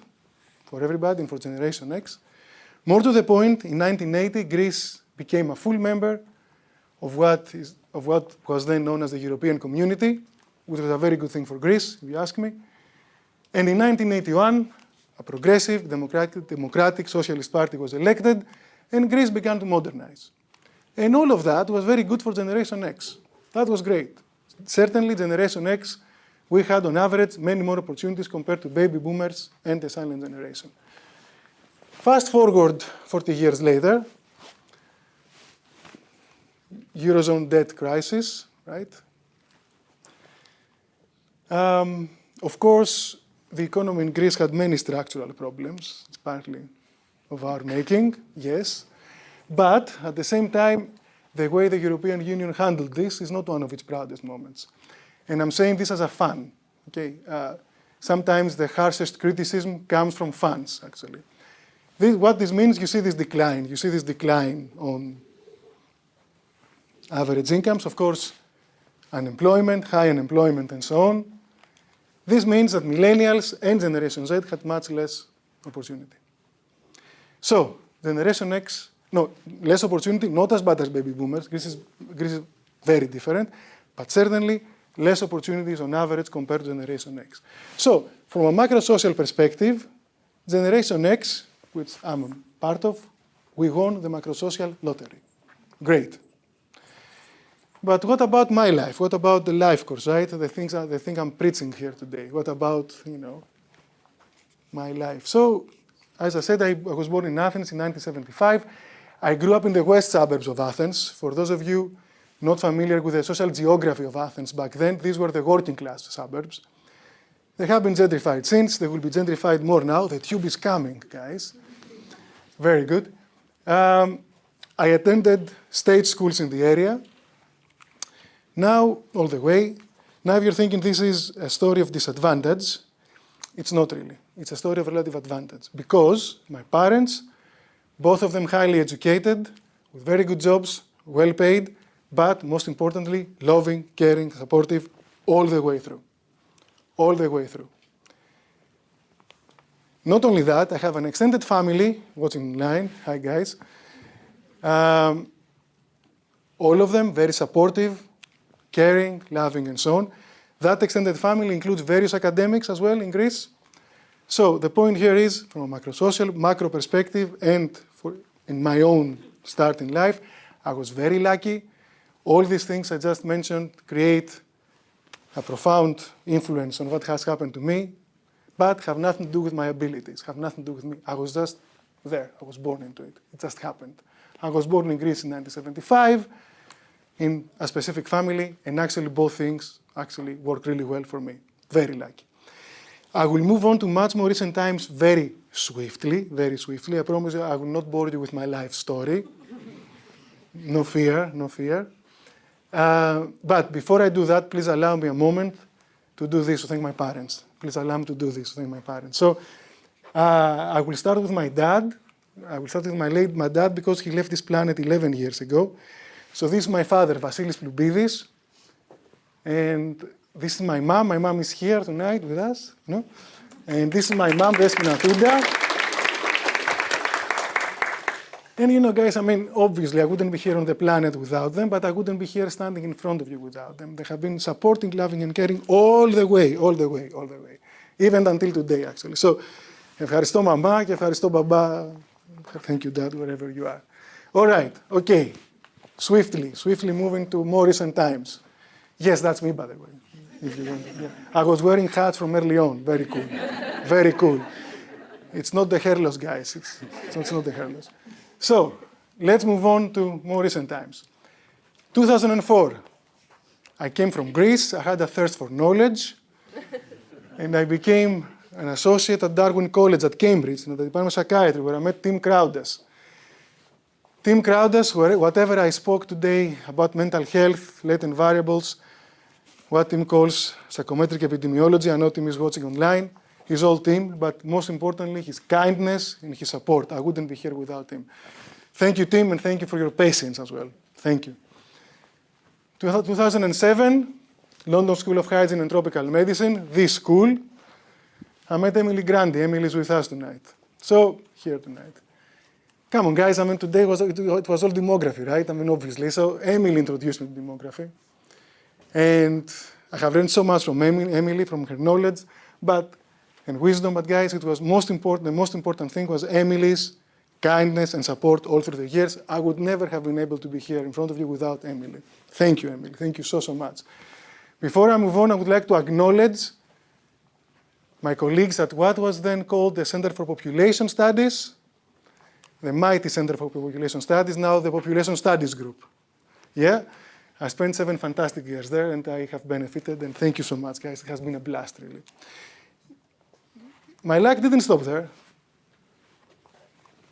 for everybody and for Generation X. More to the point, in 1980, Greece became a full member of what was then known as the European Community, which was a very good thing for Greece, if you ask me. And in 1981, a progressive, democratic socialist party was elected, and Greece began to modernize. And all of that was very good for Generation X. That was great. Certainly, Generation X, we had on average many more opportunities compared to baby boomers and the silent generation. Fast forward 40 years later, Eurozone debt crisis, right? Of course, the economy in Greece had many structural problems. It's partly of our making, yes. But at the same time, the way the European Union handled this is not one of its proudest moments. And I'm saying this as a fan, okay? Sometimes the harshest criticism comes from fans, actually. What this means, you see this decline. You see this decline on average incomes, of course, unemployment, high unemployment, and so on. This means that millennials and Generation Z had much less opportunity. So, Generation X, no, less opportunity, not as bad as baby boomers. Greece is very different, but certainly less opportunities on average compared to Generation X. So, from a macro-social perspective, Generation X, which I'm part of, we won the macro-social lottery. Great. But what about my life? What about the life course, right? The thing I'm preaching here today. What about, you know, my life? So, as I said, I was born in Athens in 1975. I grew up in the west suburbs of Athens. For those of you not familiar with the social geography of Athens back then, these were the working class suburbs. They have been gentrified since. They will be gentrified more now. The tube is coming, guys. Very good. I attended state schools in the area. Now, all the way. Now, if you're thinking this is a story of disadvantage, it's not really. It's a story of relative advantage. Because my parents, both of them highly educated, with very good jobs, well paid, but most importantly, loving, caring, supportive, all the way through. All the way through. Not only that, I have an extended family watching online. Hi, guys. All of them very supportive, caring, loving, and so on. That extended family includes various academics as well in Greece. So the point here is, from a macro-social, macro perspective, and in my own start in life, I was very lucky. All these things I just mentioned create a profound influence on what has happened to me, but have nothing to do with my abilities, have nothing to do with me. I was just there. I was born into it. It just happened. I was born in Greece in 1975, in a specific family, and actually both things actually work really well for me. Very lucky. I will move on to much more recent times very swiftly, very swiftly. I promise you I will not bore you with my life story. No fear, no fear. But before I do that, please allow me a moment to do this, to thank my parents. Please allow me to do this, to thank my parents. So I will start with my dad. I will start with my dad because he left this planet 11 years ago. So this is my father, Vasilis Ploubidis. And this is my mom. My mom is here tonight with us. No? And this is my mom, Despina Tuda. And you know, guys, I mean, obviously, I wouldn't be here on the planet without them, but I wouldn't be here standing in front of you without them. They have been supporting, loving, and caring all the way, all the way, all the way. Even until today, actually. So, ευχαριστώ μαμά και ευχαριστώ μπαμπά. Thank you, Dad, wherever you are. All right, okay. Swiftly moving to more recent times. Yes, that's me, by the way. If you want. Yeah. I was wearing hats from early on. Very cool. Very cool. It's not the hairless, guys. It's not the hairless. So, let's move on to more recent times. 2004. I came from Greece. I had a thirst for knowledge. And I became an associate at Darwin College at Cambridge, in the Department of Psychiatry, where I met Tim Crowdes. Tim Crowdes, whatever I spoke today about mental health, latent variables, what Tim calls psychometric epidemiology, I know Tim is watching online, his old Tim, but most importantly, his kindness and his support. I wouldn't be here without him. Thank you, Tim, and thank you for your patience as well. Thank you. 2007, London School of Hygiene and Tropical Medicine, this school. I met Emily Grandi. Emily is with us tonight. So, here tonight. Come on, guys, I mean, today it was all demography, right? I mean, obviously. So, Emily introduced me to demography. And I have learned so much from Emily, from her knowledge and wisdom. But, guys, it was the most important thing was Emily's kindness and support all through the years. I would never have been able to be here in front of you without Emily. Thank you, Emily. Thank you so, so much. Before I move on, I would like to acknowledge my colleagues at what was then called the Center for Population Studies, the mighty Center for Population Studies, now the Population Studies Group. Yeah? I spent 7 fantastic years there, and I have benefited, and thank you so much, guys. It has been a blast, really. My luck didn't stop there.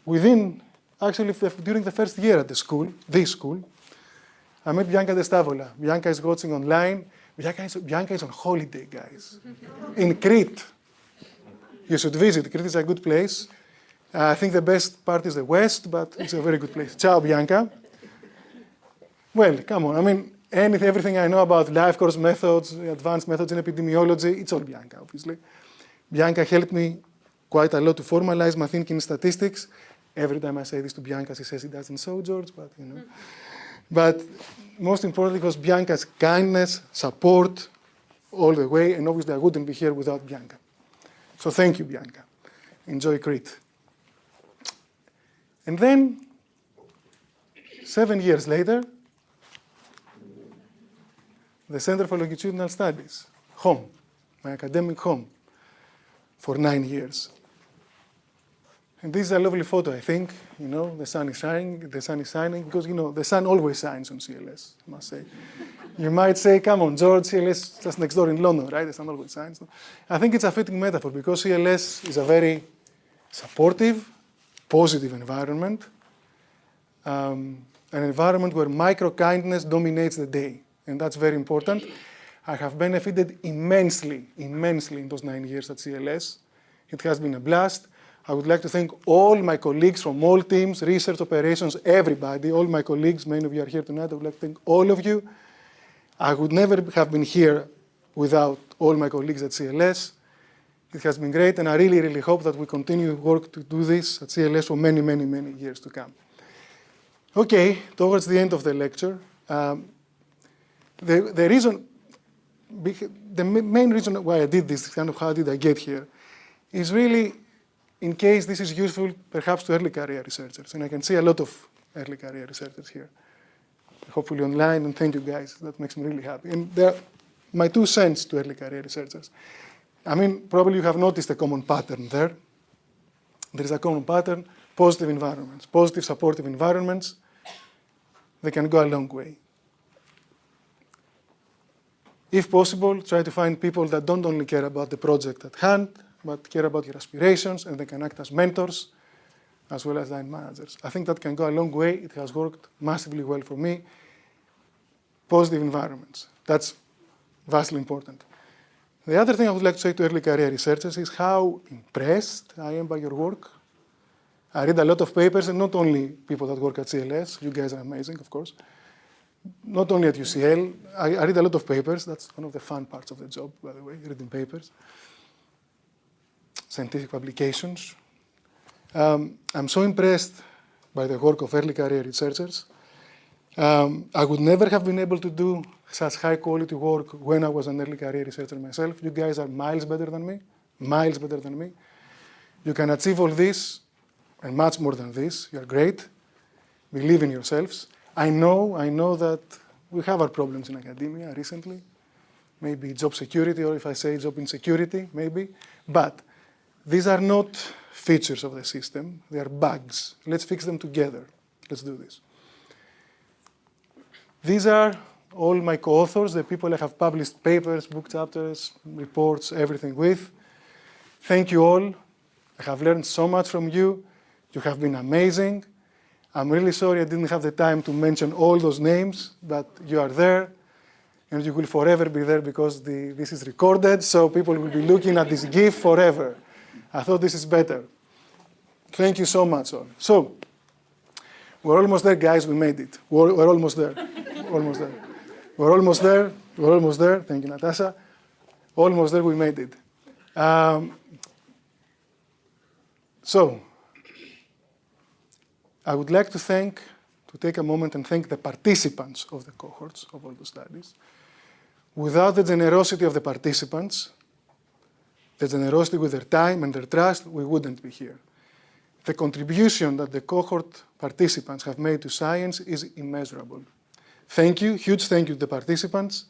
During the first year at this school, I met Bianca De Stavola. Bianca is watching online. Bianca is on holiday, guys, in Crete. You should visit. Crete is a good place. I think the best part is the West, but it's a very good place. Ciao, Bianca. Well, come on. I mean, everything I know about life course methods, advanced methods in epidemiology, it's all Bianca, obviously. Bianca helped me quite a lot to formalize my thinking in statistics. Every time I say this to Bianca, she says it doesn't so, George, but you know. But most importantly was Bianca's kindness, support, all the way, and obviously I wouldn't be here without Bianca. So thank you, Bianca. Enjoy Crete. And then, 7 years later, the Center for Longitudinal Studies, home, my academic home, for 9 years. And this is a lovely photo, I think. You know, the sun is shining, because, you know, the sun always shines on CLS, I must say. You might say, come on, George, CLS is just next door in London, right? The sun always shines. I think it's a fitting metaphor, because CLS is a very supportive, positive environment, an environment where micro-kindness dominates the day. And that's very important. I have benefited immensely in those 9 years at CLS. It has been a blast. I would like to thank all my colleagues from all teams, research, operations, everybody, all my colleagues, many of you are here tonight. I would like to thank all of you. I would never have been here without all my colleagues at CLS. It has been great, and I really, really hope that we continue to work to do this at CLS for many, many, many years to come. Okay, towards the end of the lecture, the main reason why I did this, kind of how did I get here, is really in case this is useful perhaps to early career researchers. And I can see a lot of early career researchers here, hopefully online, and thank you guys. That makes me really happy. And they're my 2 cents to early career researchers. I mean, probably you have noticed a common pattern there. There is a common pattern, positive environments, positive supportive environments. They can go a long way. If possible, try to find people that don't only care about the project at hand, but care about your aspirations, and they can act as mentors as well as line managers. I think that can go a long way. It has worked massively well for me. Positive environments. That's vastly important. The other thing I would like to say to early career researchers is how impressed I am by your work. I read a lot of papers, and not only people that work at CLS. You guys are amazing, of course. Not only at UCL. I read a lot of papers. That's one of the fun parts of the job, by the way, reading papers. Scientific publications. I'm so impressed by the work of early career researchers. I would never have been able to do such high quality work when I was an early career researcher myself. You guys are miles better than me, miles better than me. You can achieve all this and much more than this. You're great. Believe in yourselves. I know that we have our problems in academia recently. Maybe job security, or if I say job insecurity, maybe. But these are not features of the system. They are bugs. Let's fix them together. Let's do this. These are all my co-authors, the people I have published papers, book chapters, reports, everything with. Thank you all. I have learned so much from you. You have been amazing. I'm really sorry I didn't have the time to mention all those names, but you are there, and you will forever be there because this is recorded, so people will be looking at this GIF forever. I thought this is better. Thank you so much all. So, We're almost there, guys. We made it. We're almost there. Almost there. We're almost there. We're almost there. Thank you, Natasha. Almost there. We made it. So I would like to take a moment and thank the participants of the cohorts of all the studies. Without the generosity of the participants, the generosity with their time and their trust, we wouldn't be here. The contribution that the cohort participants have made to science is immeasurable. Thank you, huge thank you to the participants.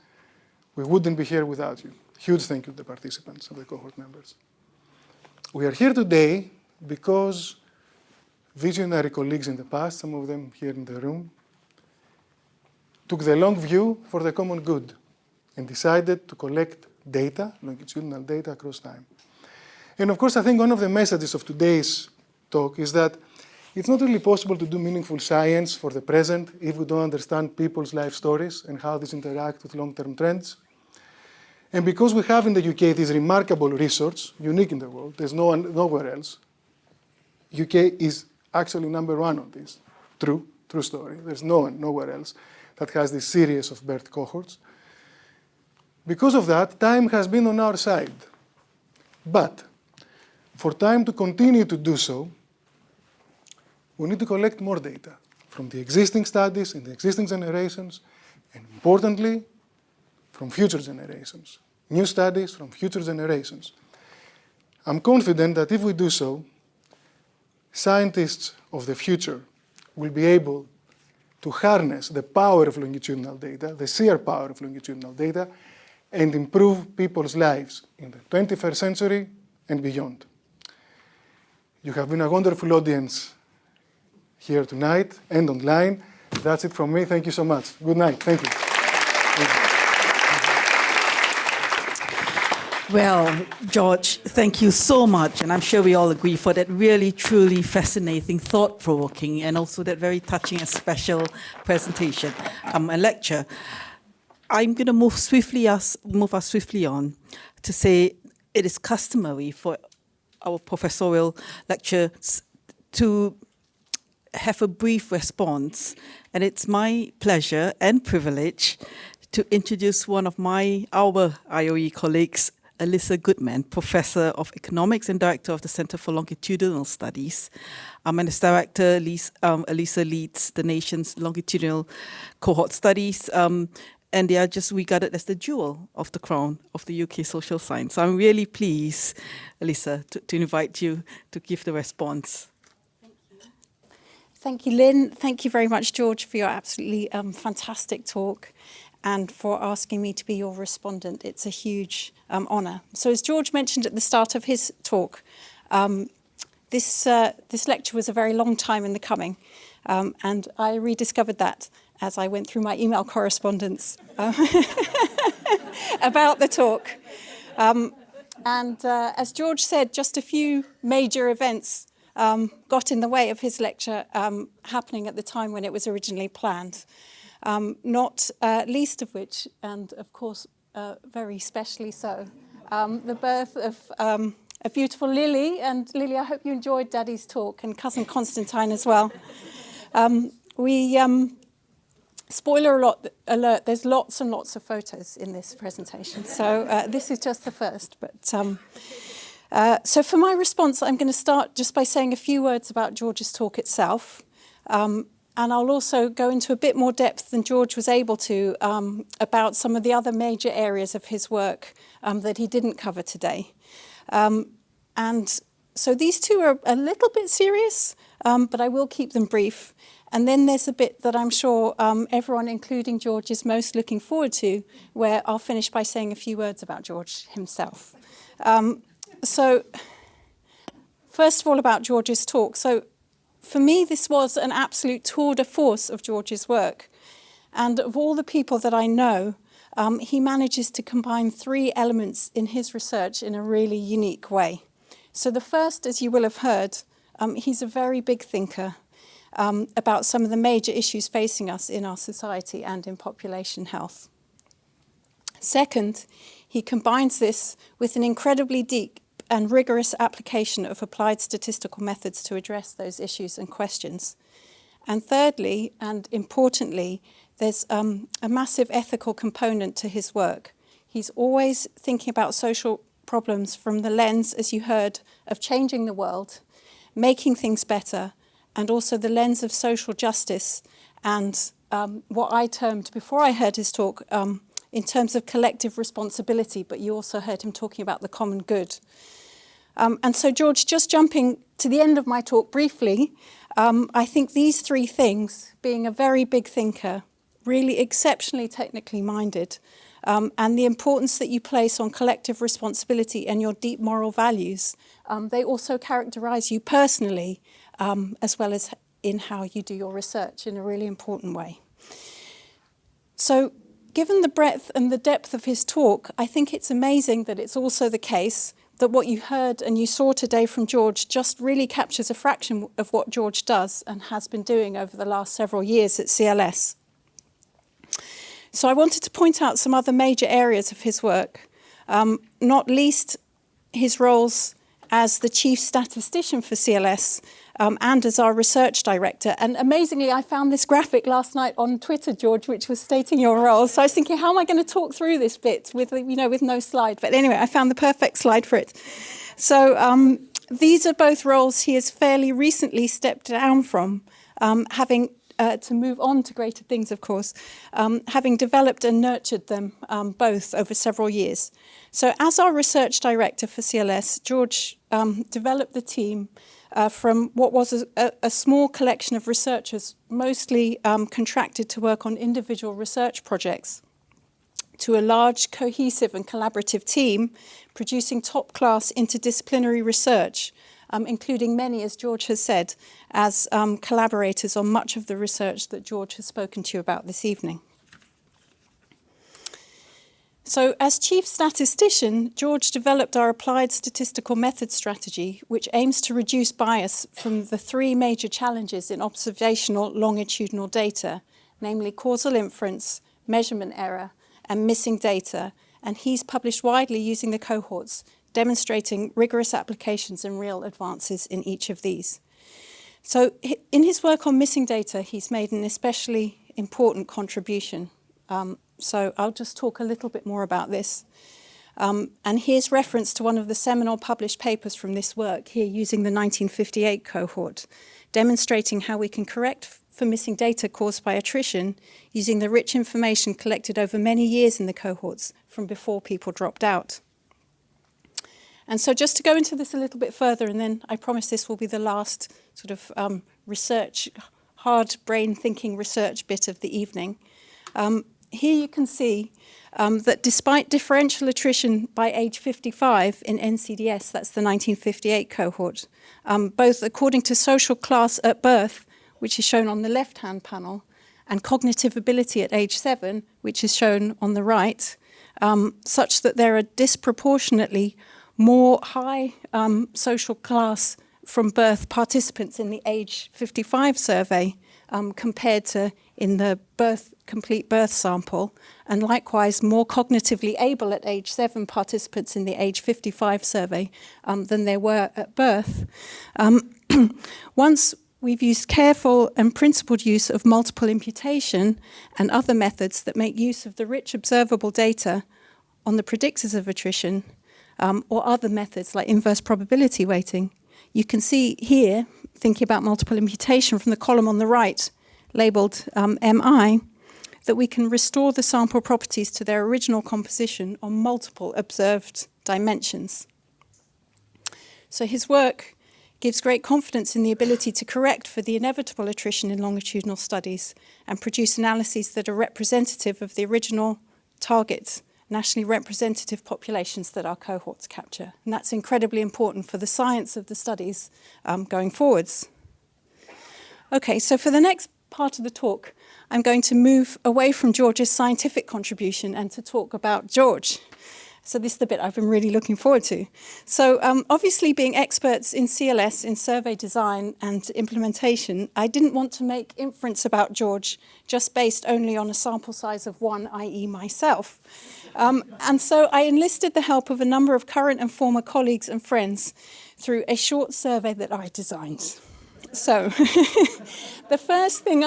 We wouldn't be here without you. Huge thank you to the participants and the cohort members. We are here today because visionary colleagues in the past, some of them here in the room, took the long view for the common good and decided to collect data, longitudinal data across time. And of course, I think one of the messages of today's talk is that it's not really possible to do meaningful science for the present if we don't understand people's life stories and how these interact with long-term trends. And because we have in the UK this remarkable research, unique in the world, there's nowhere else. UK is actually #1 on this. True story. There's nowhere else that has this series of birth cohorts. Because of that, time has been on our side. But for time to continue to do so, we need to collect more data from the existing studies in the existing generations, and importantly, from future generations. New studies from future generations. I'm confident that if we do so, scientists of the future will be able to harness the power of longitudinal data, the sheer power of longitudinal data, and improve people's lives in the 21st century and beyond. You have been a wonderful audience here tonight and online. That's it from me. Thank you so much. Good night. Thank you. Thank you. Well, George, thank you so much, and I'm sure we all agree for that really, truly fascinating, thought-provoking, and also that very touching and special presentation, and lecture. I'm going to move us swiftly on to say it is customary for our professorial lectures to have a brief response, and it's my pleasure and privilege to introduce one of our IOE colleagues, Alyssa Goodman, Professor of Economics and Director of the Center for Longitudinal Studies. And as Director, Alyssa leads the nation's longitudinal cohort studies, and they are just regarded as the jewel of the crown of the UK social science. So I'm really pleased, Alyssa, to invite you to give the response. Thank you, Lynn. Thank you very much, George, for your absolutely fantastic talk and for asking me to be your respondent. It's a huge honour. So as George mentioned at the start of his talk, this lecture was a very long time in the coming, and I rediscovered that as I went through my email correspondence about the talk. As George said, just a few major events got in the way of his lecture happening at the time when it was originally planned. Not least of which, and of course very specially so, the birth of a beautiful Lily. And Lily, I hope you enjoyed Daddy's talk, and cousin Constantine as well. Spoiler alert, there's lots and lots of photos in this presentation. So this is just the first. But so for my response, I'm going to start just by saying a few words about George's talk itself. And I'll also go into a bit more depth than George was able to about some of the other major areas of his work that he didn't cover today. And so these two are a little bit serious, but I will keep them brief. And then there's a bit that I'm sure everyone, including George, is most looking forward to, where I'll finish by saying a few words about George himself. So first of all, about George's talk. So for me, this was an absolute tour de force of George's work. And of all the people that I know, he manages to combine three elements in his research in a really unique way. So the first, as you will have heard, he's a very big thinker about some of the major issues facing us in our society and in population health. Second, he combines this with an incredibly deep and rigorous application of applied statistical methods to address those issues and questions. And thirdly, and importantly, there's a massive ethical component to his work. He's always thinking about social problems from the lens, as you heard, of changing the world, making things better, and also the lens of social justice and what I termed, before I heard his talk, in terms of collective responsibility, but you also heard him talking about the common good. And so, George, just jumping to the end of my talk briefly, I think these three things, being a very big thinker, really exceptionally technically minded, and the importance that you place on collective responsibility and your deep moral values, they also characterize you personally, as well as in how you do your research in a really important way. So, given the breadth and the depth of his talk, I think it's amazing that it's also the case that what you heard and you saw today from George just really captures a fraction of what George does and has been doing over the last several years at CLS. So I wanted to point out some other major areas of his work, not least his roles as the chief statistician for CLS and as our research director. And amazingly, I found this graphic last night on Twitter, George, which was stating your role. So I was thinking, how am I going to talk through this bit with no slide? But anyway, I found the perfect slide for it. So these are both roles he has fairly recently stepped down from, having to move on to greater things, of course, having developed and nurtured them both over several years. So as our research director for CLS, George developed the team from what was a small collection of researchers, mostly contracted to work on individual research projects, to a large, cohesive and collaborative team producing top-class interdisciplinary research, including many, as George has said, as collaborators on much of the research that George has spoken to you about this evening. So as chief statistician, George developed our applied statistical method strategy, which aims to reduce bias from the three major challenges in observational longitudinal data, namely causal inference, measurement error, and missing data. And he's published widely using the cohorts, demonstrating rigorous applications and real advances in each of these. So in his work on missing data, he's made an especially important contribution. So I'll just talk a little bit more about this. And here's reference to one of the seminal published papers from this work, here using the 1958 cohort, demonstrating how we can correct for missing data caused by attrition using the rich information collected over many years in the cohorts from before people dropped out. And so just to go into this a little bit further, and then I promise this will be the last sort of research, hard brain thinking research bit of the evening. Here you can see that despite differential attrition by age 55 in NCDS, that's the 1958 cohort, both according to social class at birth, which is shown on the left-hand panel, and cognitive ability at age 7, which is shown on the right, such that there are disproportionately more high social class from birth participants in the age 55 survey compared to in the complete birth sample, and likewise more cognitively able at age 7 participants in the age 55 survey than there were at birth. Once we've used careful and principled use of multiple imputation and other methods that make use of the rich observable data on the predictors of attrition, or other methods like inverse probability weighting, you can see here, thinking about multiple imputation from the column on the right, labeled MI, that we can restore the sample properties to their original composition on multiple observed dimensions. So his work gives great confidence in the ability to correct for the inevitable attrition in longitudinal studies and produce analyses that are representative of the original target, nationally representative populations that our cohorts capture. And that's incredibly important for the science of the studies going forwards. Okay, so for the next part of the talk, I'm going to move away from George's scientific contribution and to talk about George. So this is the bit I've been really looking forward to. So obviously being experts in CLS, in survey design and implementation, I didn't want to make inference about George just based only on a sample size of 1, i.e. myself. And so I enlisted the help of a number of current and former colleagues and friends through a short survey that I designed. So the first thing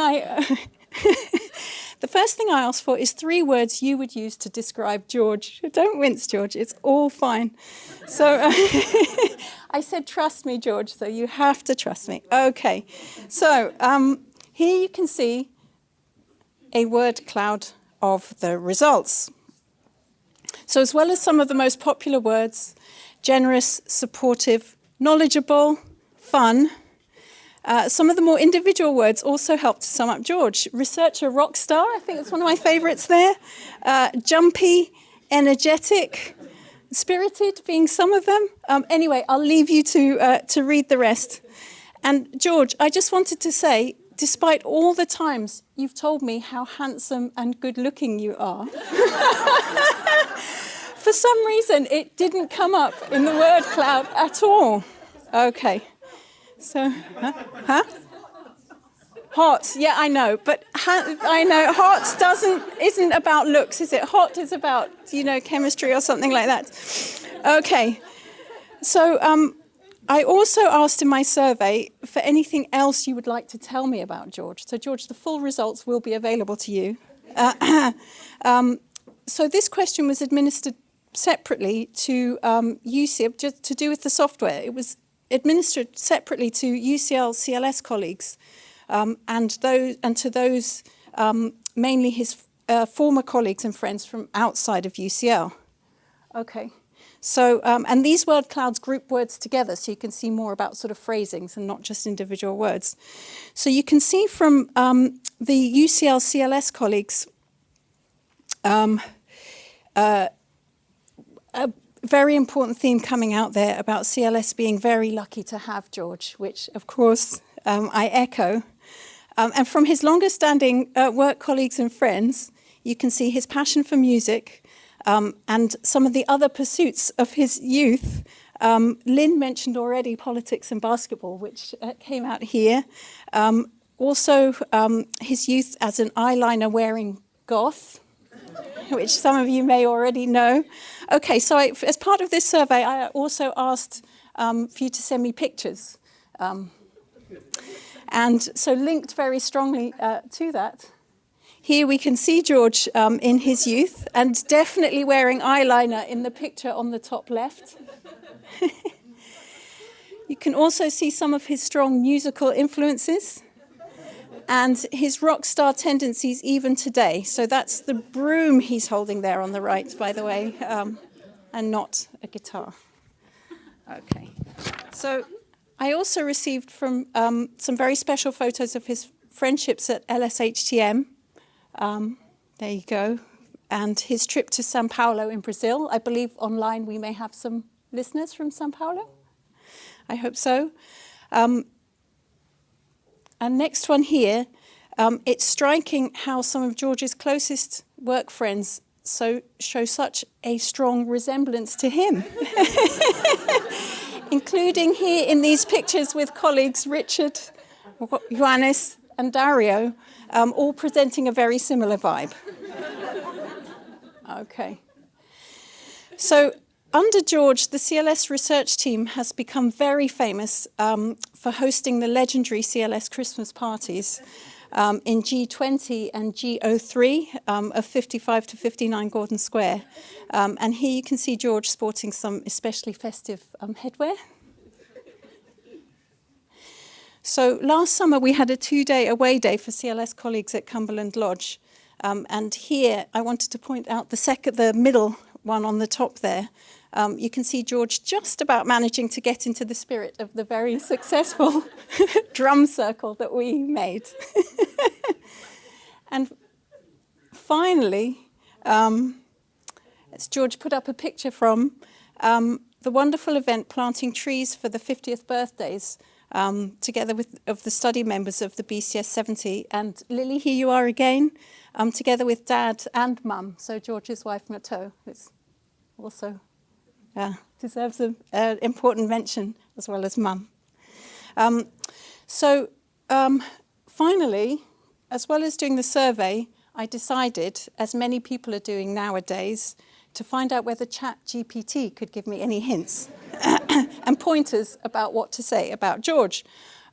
the first thing I asked for is 3 words you would use to describe George. Don't wince, George. It's all fine. So I said, trust me, George. So you have to trust me. Okay. So here you can see a word cloud of the results. So as well as some of the most popular words, generous, supportive, knowledgeable, fun, some of the more individual words also help to sum up George. Researcher, rock star, I think it's one of my favourites there. Jumpy, energetic, spirited being some of them. Anyway, I'll leave you to read the rest. And George, I just wanted to say, despite all the times you've told me how handsome and good looking you are, for some reason it didn't come up in the word cloud at all. Okay. So, huh? Hot, yeah, I know, but I know hot isn't about looks, is it? Hot is about, chemistry or something like that. Okay, so I also asked in my survey for anything else you would like to tell me about George. So George, the full results will be available to you. So this question was administered separately to UCL, just to do with the software. It was administered separately to UCL CLS colleagues and to those mainly his former colleagues and friends from outside of UCL. Okay, so and these word clouds group words together, so you can see more about sort of phrasings and not just individual words. So you can see from the UCL CLS colleagues a very important theme coming out there about CLS being very lucky to have George, which, of course, I echo. And from his longest-standing work colleagues and friends, you can see his passion for music and some of the other pursuits of his youth. Lynn mentioned already politics and basketball, which came out here. Also, his youth as an eyeliner-wearing goth, which some of you may already know. Okay, so as part of this survey, I also asked for you to send me pictures. And so linked very strongly to that, here we can see George in his youth and definitely wearing eyeliner in the picture on the top left. You can also see some of his strong musical influences and his rock star tendencies even today. So that's the broom he's holding there on the right, by the way, and not a guitar. Okay. So I also received from some very special photos of his friendships at LSHTM. There you go. And his trip to São Paulo in Brazil. I believe online we may have some listeners from São Paulo. I hope so. And next one here, it's striking how some of George's closest work friends show such a strong resemblance to him, including here in these pictures with colleagues Richard, Johannes, and Dario, all presenting a very similar vibe. Okay. So under George, the CLS research team has become very famous for hosting the legendary CLS Christmas parties in G20 and G03 of 55 to 59 Gordon Square. And here you can see George sporting some especially festive headwear. So last summer we had a 2-day away day for CLS colleagues at Cumberland Lodge. And here I wanted to point out the middle one on the top there. You can see George just about managing to get into the spirit of the very successful drum circle that we made. And finally, as George put up a picture from the wonderful event Planting Trees for the 50th birthdays, together with the study members of the BCS 70. And Lily, here you are again, together with Dad and Mum, so George's wife Nato, who's also deserves an important mention, as well as Mum. Finally, as well as doing the survey, I decided, as many people are doing nowadays, to find out whether ChatGPT could give me any hints and pointers about what to say about George.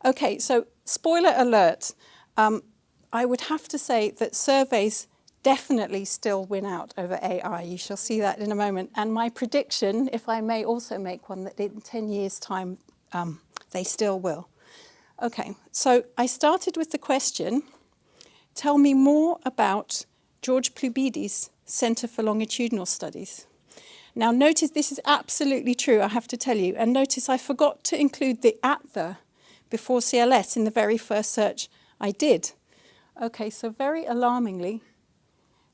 Okay, so spoiler alert. I would have to say that surveys definitely still win out over AI. You shall see that in a moment. And my prediction, if I may also make one, that in 10 years' time, they still will. Okay, so I started with the question, tell me more about George Ploubidis' Centre for Longitudinal Studies. Now notice this is absolutely true, I have to tell you. And notice I forgot to include the at the before CLS in the very first search I did. Okay, so very alarmingly,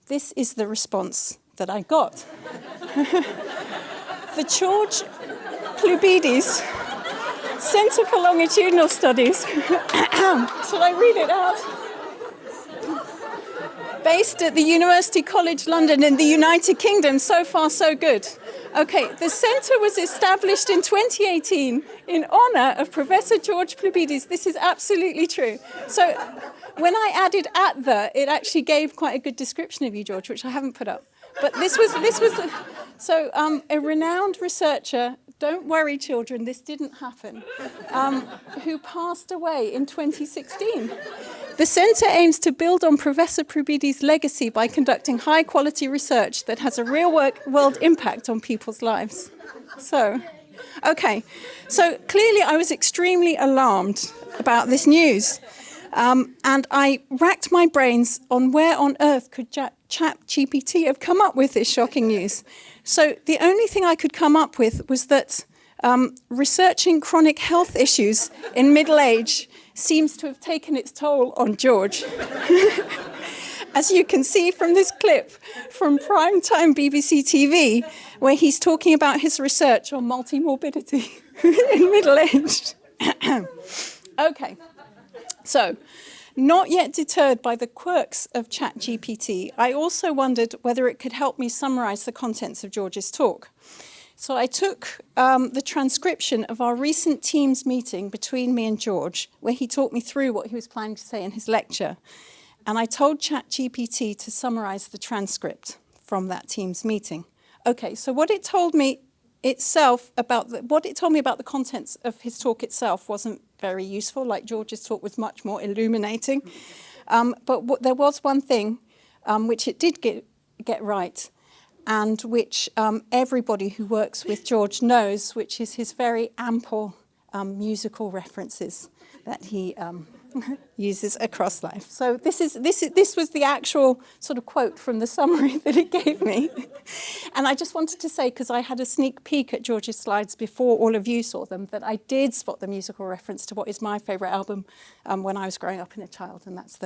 this is the response that I got. The George Ploubidis Centre for Longitudinal Studies, shall I read it out? Based at the University College London in the United Kingdom, so far so good. Okay, the centre was established in 2018 in honour of Professor George Ploubidis. This is absolutely true. So when I added at the, it actually gave quite a good description of you, George, which I haven't put up. But this was a renowned researcher, don't worry children, this didn't happen, who passed away in 2016. The centre aims to build on Professor Ploubidis' legacy by conducting high-quality research that has a real-world impact on people's lives. So, okay, so clearly I was extremely alarmed about this news. And I racked my brains on where on earth could ChatGPT have come up with this shocking news. So the only thing I could come up with was that researching chronic health issues in middle age seems to have taken its toll on George. As you can see from this clip from primetime BBC TV, where he's talking about his research on multimorbidity in middle age. Okay. So, not yet deterred by the quirks of ChatGPT, I also wondered whether it could help me summarize the contents of George's talk. So I took the transcription of our recent Teams meeting between me and George, where he talked me through what he was planning to say in his lecture. And I told ChatGPT to summarize the transcript from that Teams meeting. Okay, so what it told me about the contents of his talk itself wasn't very useful. Like George's talk was much more illuminating. But there was one thing which it did get right, and which everybody who works with George knows, which is his very ample musical references that he uses across life. So this was the actual sort of quote from the summary that it gave me. And I just wanted to say, because I had a sneak peek at George's slides before all of you saw them, that I did spot the musical reference to what is my favourite album when I was growing up in a child, and that's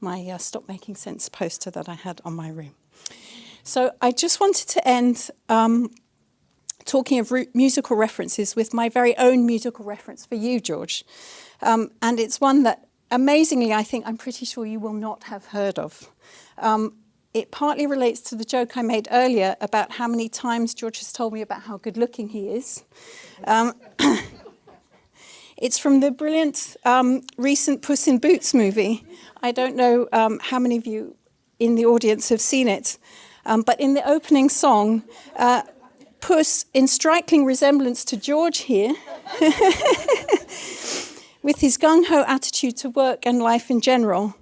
my Stop Making Sense poster that I had on my room. So I just wanted to end talking of musical references with my very own musical reference for you, George. And it's one that, amazingly, I'm pretty sure you will not have heard of. It partly relates to the joke I made earlier about how many times George has told me about how good-looking he is. It's from the brilliant recent Puss in Boots movie. I don't know how many of you in the audience have seen it, but in the opening song, Puss, in striking resemblance to George here, with his gung-ho attitude to work and life in general,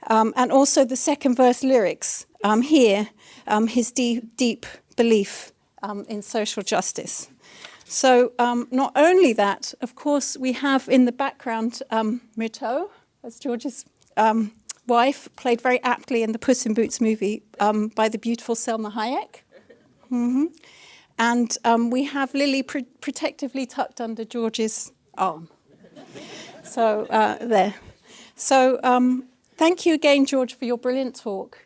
and also the second verse lyrics here, his deep belief in social justice. So not only that, of course, we have in the background Myrto, as George's wife, played very aptly in the Puss in Boots movie by the beautiful Selma Hayek. Mm-hmm. And we have Lily protectively tucked under George's arm. So there. So thank you again, George, for your brilliant talk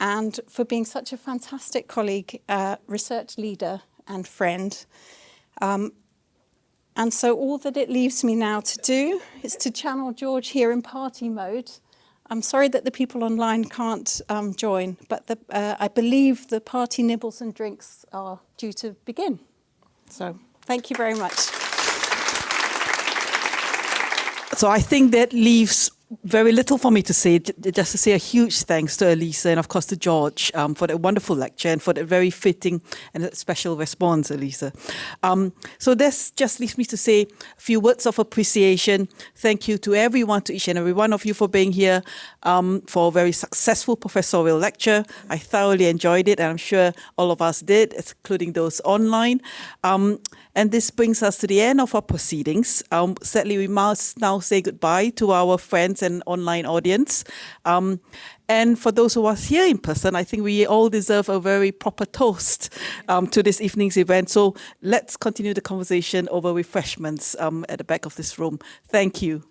and for being such a fantastic colleague, research leader and friend. And so all that it leaves me now to do is to channel George here in party mode. I'm sorry that the people online can't join, but I believe the party nibbles and drinks are due to begin. So thank you very much. So I think that leaves very little for me to say, just to say a huge thanks to Elisa and, of course, to George for that wonderful lecture and for that very fitting and special response, Elisa. So this just leaves me to say a few words of appreciation. Thank you to everyone, to each and every one of you for being here, for a very successful professorial lecture. I thoroughly enjoyed it, and I'm sure all of us did, including those online. And this brings us to the end of our proceedings. Sadly, we must now say goodbye to our friends and online audience. And for those who are here in person, I think we all deserve a very proper toast to this evening's event. So let's continue the conversation over refreshments at the back of this room. Thank you.